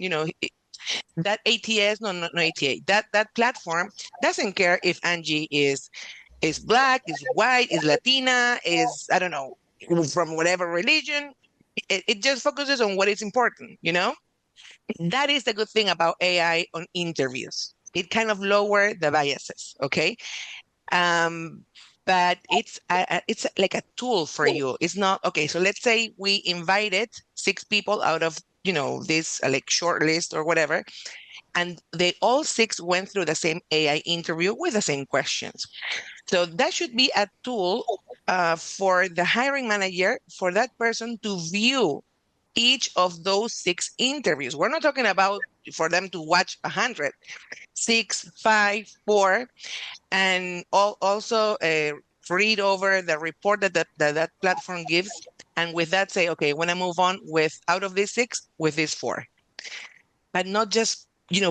that ATS, no ATA, that platform doesn't care if Angie is black, is white, is Latina, is, I don't know, from whatever religion. It just focuses on what is important. That is the good thing about AI on interviews. It kind of lower the biases, okay? Um, but it's like a tool for you. It's not okay. So let's say we invited 6 people out of this like short list or whatever, and they all 6 went through the same AI interview with the same questions. So that should be a tool for the hiring manager, for that person to view each of those 6 interviews. We're not talking about for them to watch 100, 6, 5, 4, and also read over the report that platform gives. And with that, say, okay, when I move on with out of these 6, with these 4, but not just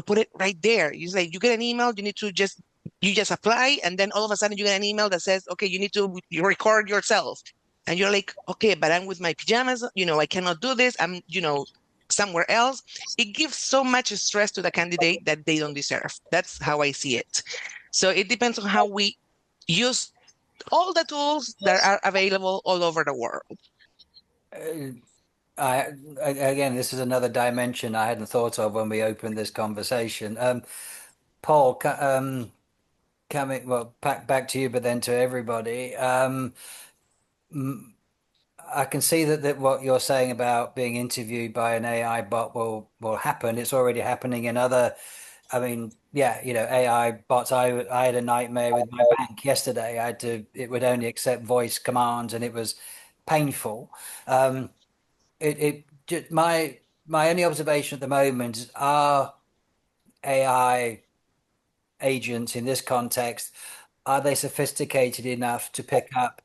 put it right there. You say you get an email, you just apply, and then all of a sudden you get an email that says, okay, you need to record yourself. And you're like, okay, but I'm with my pajamas, I cannot do this. I'm, somewhere else. It gives so much stress to the candidate that they don't deserve. That's how I see it. So it depends on how we use all the tools that are available all over the world. Again, this is another dimension I hadn't thought of when we opened this conversation. Paul, coming well back to you, but then to everybody. I can see that what you're saying about being interviewed by an AI bot will happen. It's already happening in other. I mean, yeah, AI bots. I had a nightmare with my bank yesterday. It would only accept voice commands, and it was painful. My only observation at the moment is, are AI agents in this context, are they sophisticated enough to pick up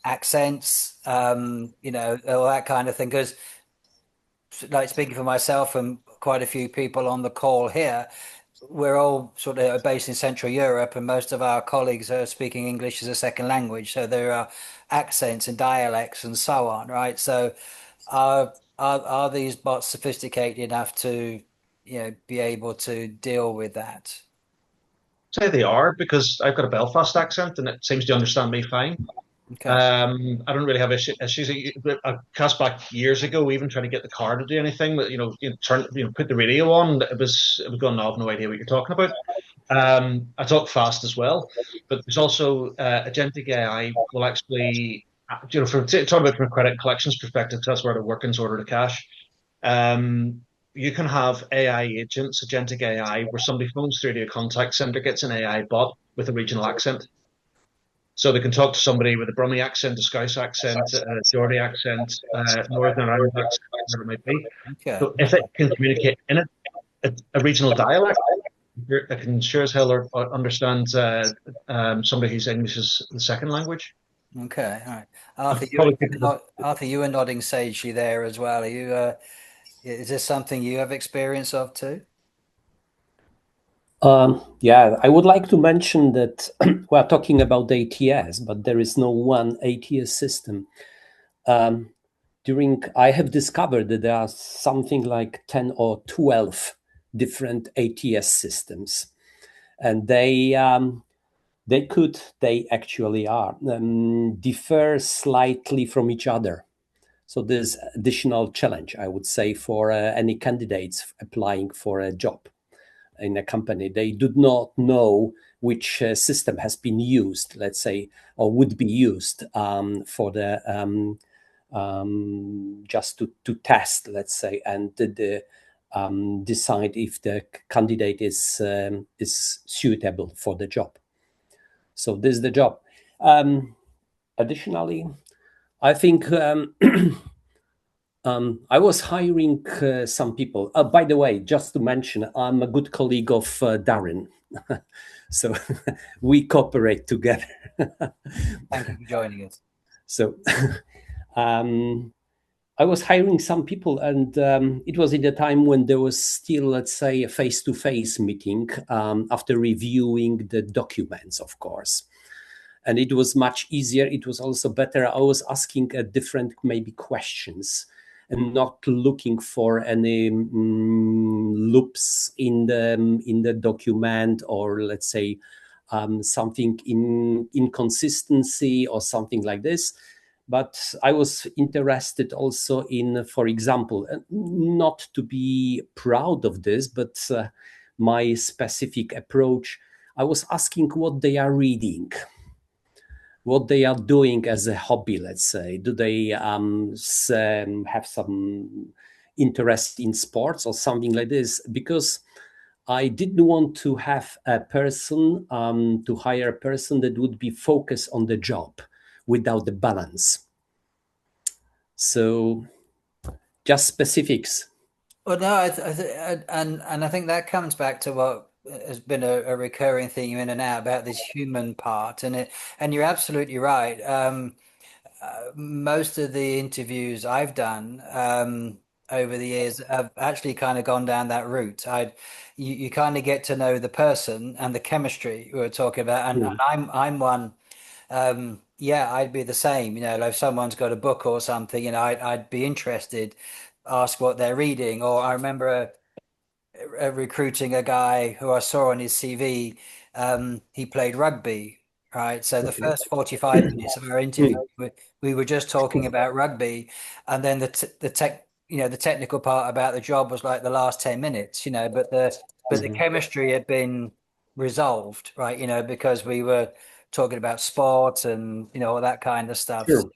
accents, all that kind of thing? Because, like, speaking for myself and quite a few people on the call here, we're all sort of based in Central Europe, and most of our colleagues are speaking English as a second language. So there are accents and dialects and so on, right? So are these bots sophisticated enough to, be able to deal with that? Say they are, because I've got a Belfast accent and it seems to understand me fine. Okay. I don't really have issues. I cast back years ago, even trying to get the car to do anything. But put the radio on. It was going. I have no idea what you're talking about. I talk fast as well, but there's also agentic AI will actually, from talking about from a credit collections perspective, that's where the workings order to cash. You can have AI agents, agentic AI, where somebody phones through to a contact center, gets an AI bot with a regional accent. So they can talk to somebody with a Brummie accent, a Scouse accent, a Geordie accent, Northern Ireland accent, whatever it might be. Okay. So if it can communicate in a regional dialect, I can sure as hell understand somebody whose English is the second language. Okay, all right. Arthur, you were nodding sagely there as well. Are you? Is this something you have experience of too? Yeah, I would like to mention that we are talking about ATS, but there is no one ATS system. I have discovered that there are something like 10 or 12 different ATS systems, and they actually are differ slightly from each other. So there's additional challenge, I would say, for any candidates applying for a job in a company. They do not know which system has been used, let's say, or would be used for the just to test, let's say, and decide if the candidate is suitable for the job. So this is the job. Additionally, I think I was hiring some people. By the way, just to mention, I'm a good colleague of Darren. So we cooperate together. Thank you for joining us. So I was hiring some people, and it was in the time when there was still, let's say, a face-to-face meeting after reviewing the documents, of course. And it was much easier. It was also better. I was asking different maybe questions and not looking for any loops in the document, or let's say something in inconsistency or something like this. But I was interested also in, for example, not to be proud of this, but my specific approach, I was asking what they are reading, what they are doing as a hobby, let's say. Do they have some interest in sports or something like this? Because I didn't want to have a person, to hire a person that would be focused on the job without the balance. So just specifics. Well, no, and I think that comes back to what has been a recurring theme in and out about this human part, and you're absolutely right. Most of the interviews I've done over the years have actually kind of gone down that route. You kind of get to know the person and the chemistry we were talking about, and I'm one. Yeah, I'd be the same. Like if someone's got a book or something, I'd be interested, ask what they're reading. Or I remember recruiting a guy who I saw on his CV. He played rugby, right? So the first 45 minutes of our interview, we were just talking about rugby, and then the technical part about the job was like the last 10 minutes, but the chemistry had been resolved, right? Because we were talking about sport and all that kind of stuff. Sure.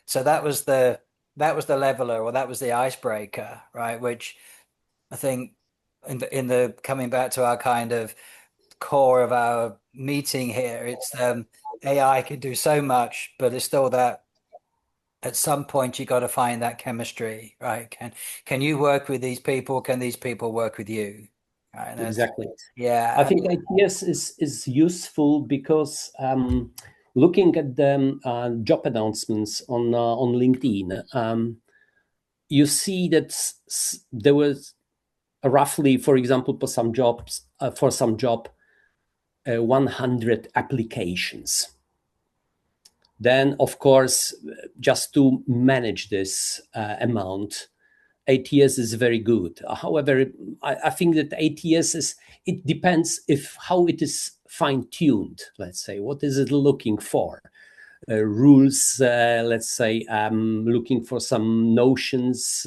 So that was the leveler, or that was the icebreaker, right? Which I think in the coming back to our kind of core of our meeting here, it's AI can do so much, but it's still that at some point you got to find that chemistry, right? Can you work with these people? Can these people work with you? Right, Exactly. Yeah. I think ITS is useful because looking at the job announcements on LinkedIn, you see that there was roughly, for example, for some job, 100 applications. Then, of course, just to manage this amount, ATS is very good. However, I think that ATS it depends how it is fine-tuned, let's say. What is it looking for? Rules, let's say, looking for some notions,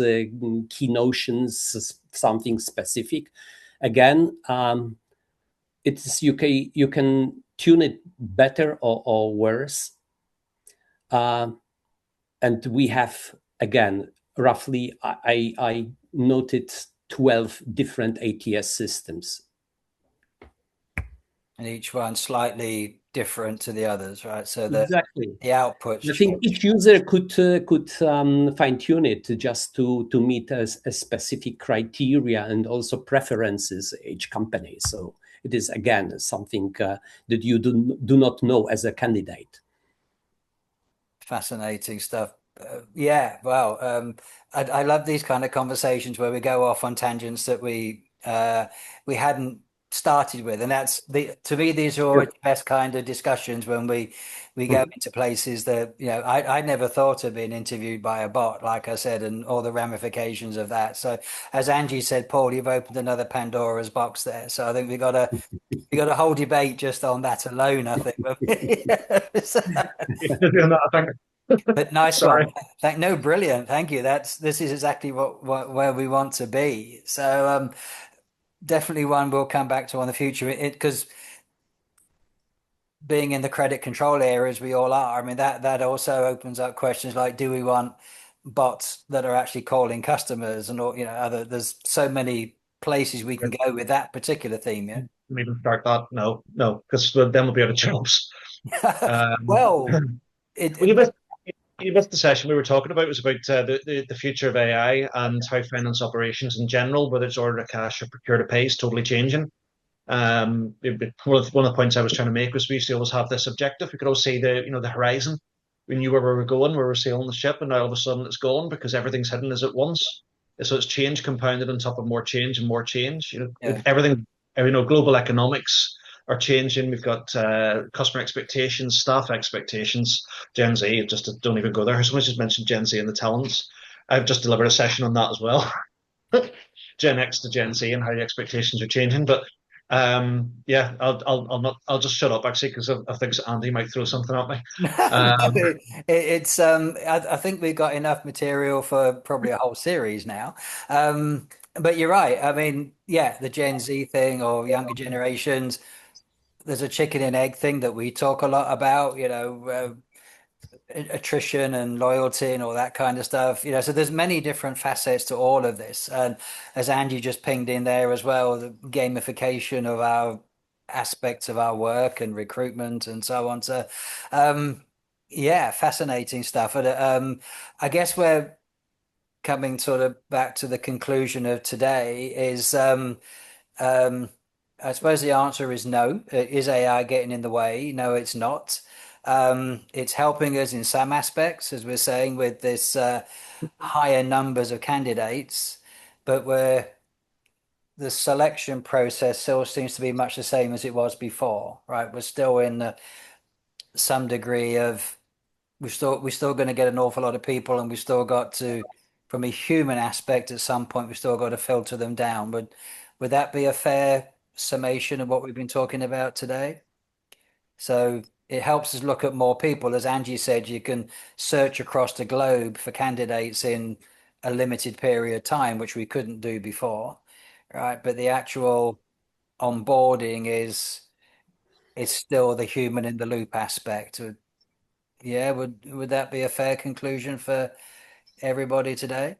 key notions, something specific. Again, you can tune it better or worse. And we have, again, roughly, I noted 12 different ATS systems. And each one slightly different to the others, right? So exactly. The outputs. I think each user could fine tune it just to meet a specific criteria and also preferences each company. So it is, again, something that you do not know as a candidate. Fascinating stuff. Yeah, well, I love these kind of conversations where we go off on tangents that we hadn't started with, and to me these are always the best kind of discussions when we go into places that I never thought of being interviewed by a bot, like I said, and all the ramifications of that. So as Angie said, Paul, you've opened another Pandora's box there. So I think we got a whole debate just on that alone, I think. But nice one. No, brilliant. Thank you. This is exactly where we want to be. So definitely one we'll come back to on the future, because being in the credit control area as we all are, I mean that also opens up questions like, do we want bots that are actually calling customers, and there's so many places we can go with that particular theme. Yeah. Maybe start that. No, because then we'll be out of jobs. Well, you missed the session we were talking about. It was about the future of AI and how finance operations in general, whether it's order to cash or procure to pay, is totally changing. One of the points I was trying to make was we used to always have this objective. We could always see the horizon. We knew where we were going, where we were sailing the ship, and now all of a sudden it's gone because everything's hidden as at once. So it's change compounded on top of more change and more change. Everything. Global economics are changing. We've got customer expectations, staff expectations, Gen Z. Just don't even go there. Someone just mentioned Gen Z and the talents. I've just delivered a session on that as well. Gen X to Gen Z and how the expectations are changing. But yeah, I'll just shut up actually, because I think Andy might throw something at me. I think we've got enough material for probably a whole series now. But you're right. I mean, yeah, the Gen Z thing or younger generations, there's a chicken and egg thing that we talk a lot about, attrition and loyalty and all that kind of stuff. So there's many different facets to all of this. And as Angie just pinged in there as well, the gamification of our aspects of our work and recruitment and so on. So, yeah, fascinating stuff. And I guess we're coming sort of back to the conclusion of today is, I suppose the answer is no. Is AI getting in the way? No, it's not. It's helping us in some aspects, as we're saying, with this higher numbers of candidates, but the selection process still seems to be much the same as it was before, right? We're still in some degree of we're still going to get an awful lot of people, and we still got to, from a human aspect, at some point, we still got to filter them down. Would that be a fair summation of what we've been talking about today? So it helps us look at more people. As Angie said, you can search across the globe for candidates in a limited period of time, which we couldn't do before, right? But the actual onboarding is still the human in the loop aspect. Yeah, would that be a fair conclusion for everybody today?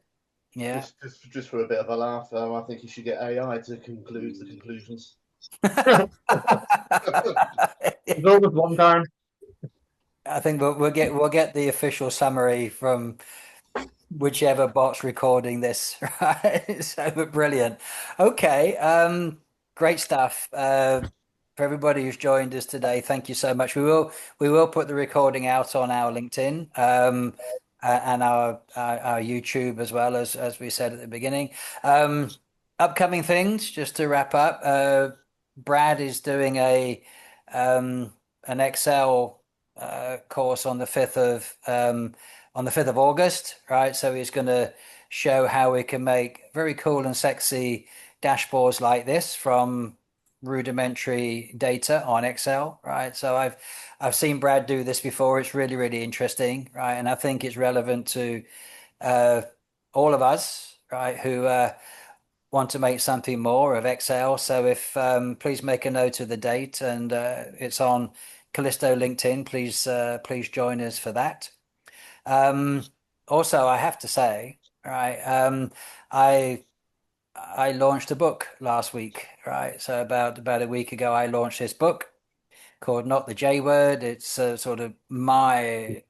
Yeah. Just for a bit of a laugh, though, I think you should get AI to conclude the conclusions. Go with one, Darren. I think we'll get the official summary from whichever bot's recording this, right? So brilliant. Okay. great stuff. For everybody who's joined us today, thank you so much. We will put the recording out on our LinkedIn and our YouTube as well as we said at the beginning. Upcoming things, just to wrap up. Brad is doing an Excel course on the 5th of August, right? So he's going to show how we can make very cool and sexy dashboards like this from rudimentary data on Excel, right? So I've seen Brad do this before. It's really, really interesting, right? And I think it's relevant to all of us, right, who want to make something more of Excel. So if please make a note of the date, and it's on Callisto LinkedIn. Please join us for that. Also, I have to say, right, I launched a book last week, right? So about a week ago, I launched this book called Not the J Word. It's sort of my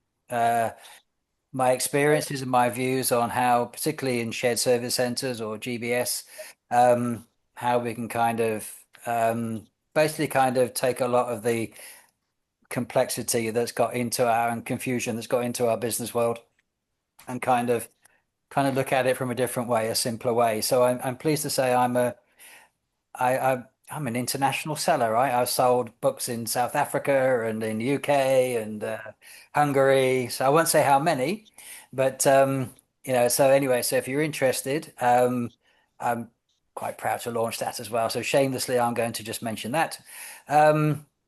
experiences and my views on how, particularly in shared service centers or GBS, how we can kind of basically kind of take a lot of the complexity that's got into our and confusion that's got into our business world and kind of look at it from a different way, a simpler way. So I'm pleased to say I'm an international seller, right? I've sold books in South Africa and in UK and Hungary. So I won't say how many, but so anyway, so if you're interested, I'm quite proud to launch that as well. So shamelessly, I'm going to just mention that.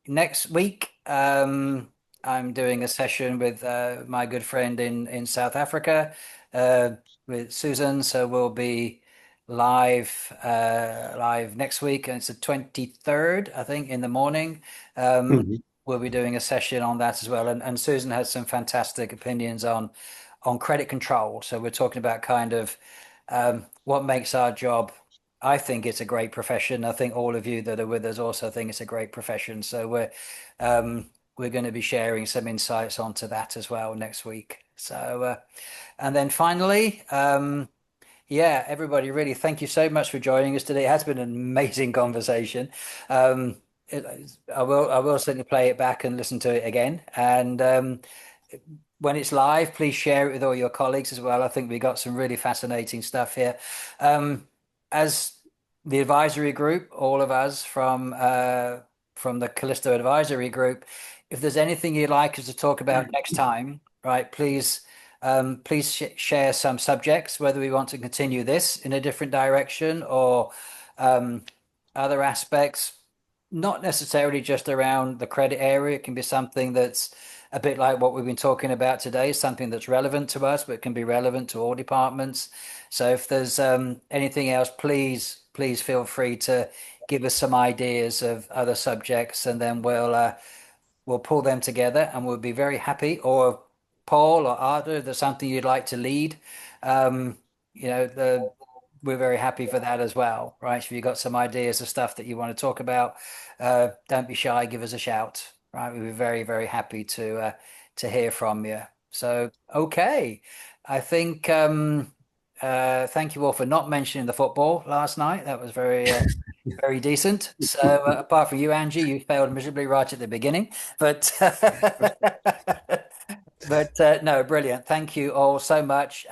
Next week, I'm doing a session with my good friend in South Africa, with Susan. So we'll be live next week, and it's the 23rd, I think, in the morning. We'll be doing a session on that as well. And Susan has some fantastic opinions on credit control. So we're talking about kind of what makes our job. I think it's a great profession. I think all of you that are with us also think it's a great profession. So we're going to be sharing some insights onto that as well next week. So and then finally, yeah, everybody, really, thank you so much for joining us today. It has been an amazing conversation. I will certainly play it back and listen to it again. And when it's live, please share it with all your colleagues as well. I think we got some really fascinating stuff here. As the advisory group, all of us from the Callisto Advisory Group, if there's anything you'd like us to talk about next time, right, please share some subjects, whether we want to continue this in a different direction or other aspects, not necessarily just around the credit area. It can be something that's a bit like what we've been talking about today, something that's relevant to us, but can be relevant to all departments. So if there's anything else, please feel free to give us some ideas of other subjects, and then we'll pull them together, and we'll be very happy. Or Paul or Arthur, if there's something you'd like to lead, we're very happy for that as well, right? If you've got some ideas of stuff that you want to talk about, don't be shy, give us a shout, right? We'd be very, very happy to hear from you. So, okay. I think, thank you all for not mentioning the football last night. That was very, very decent. So, apart from you, Angie, you failed miserably right at the beginning, but no, brilliant. Thank you all so much.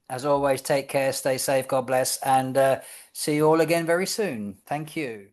As always, take care, stay safe, God bless, and see you all again very soon. Thank you.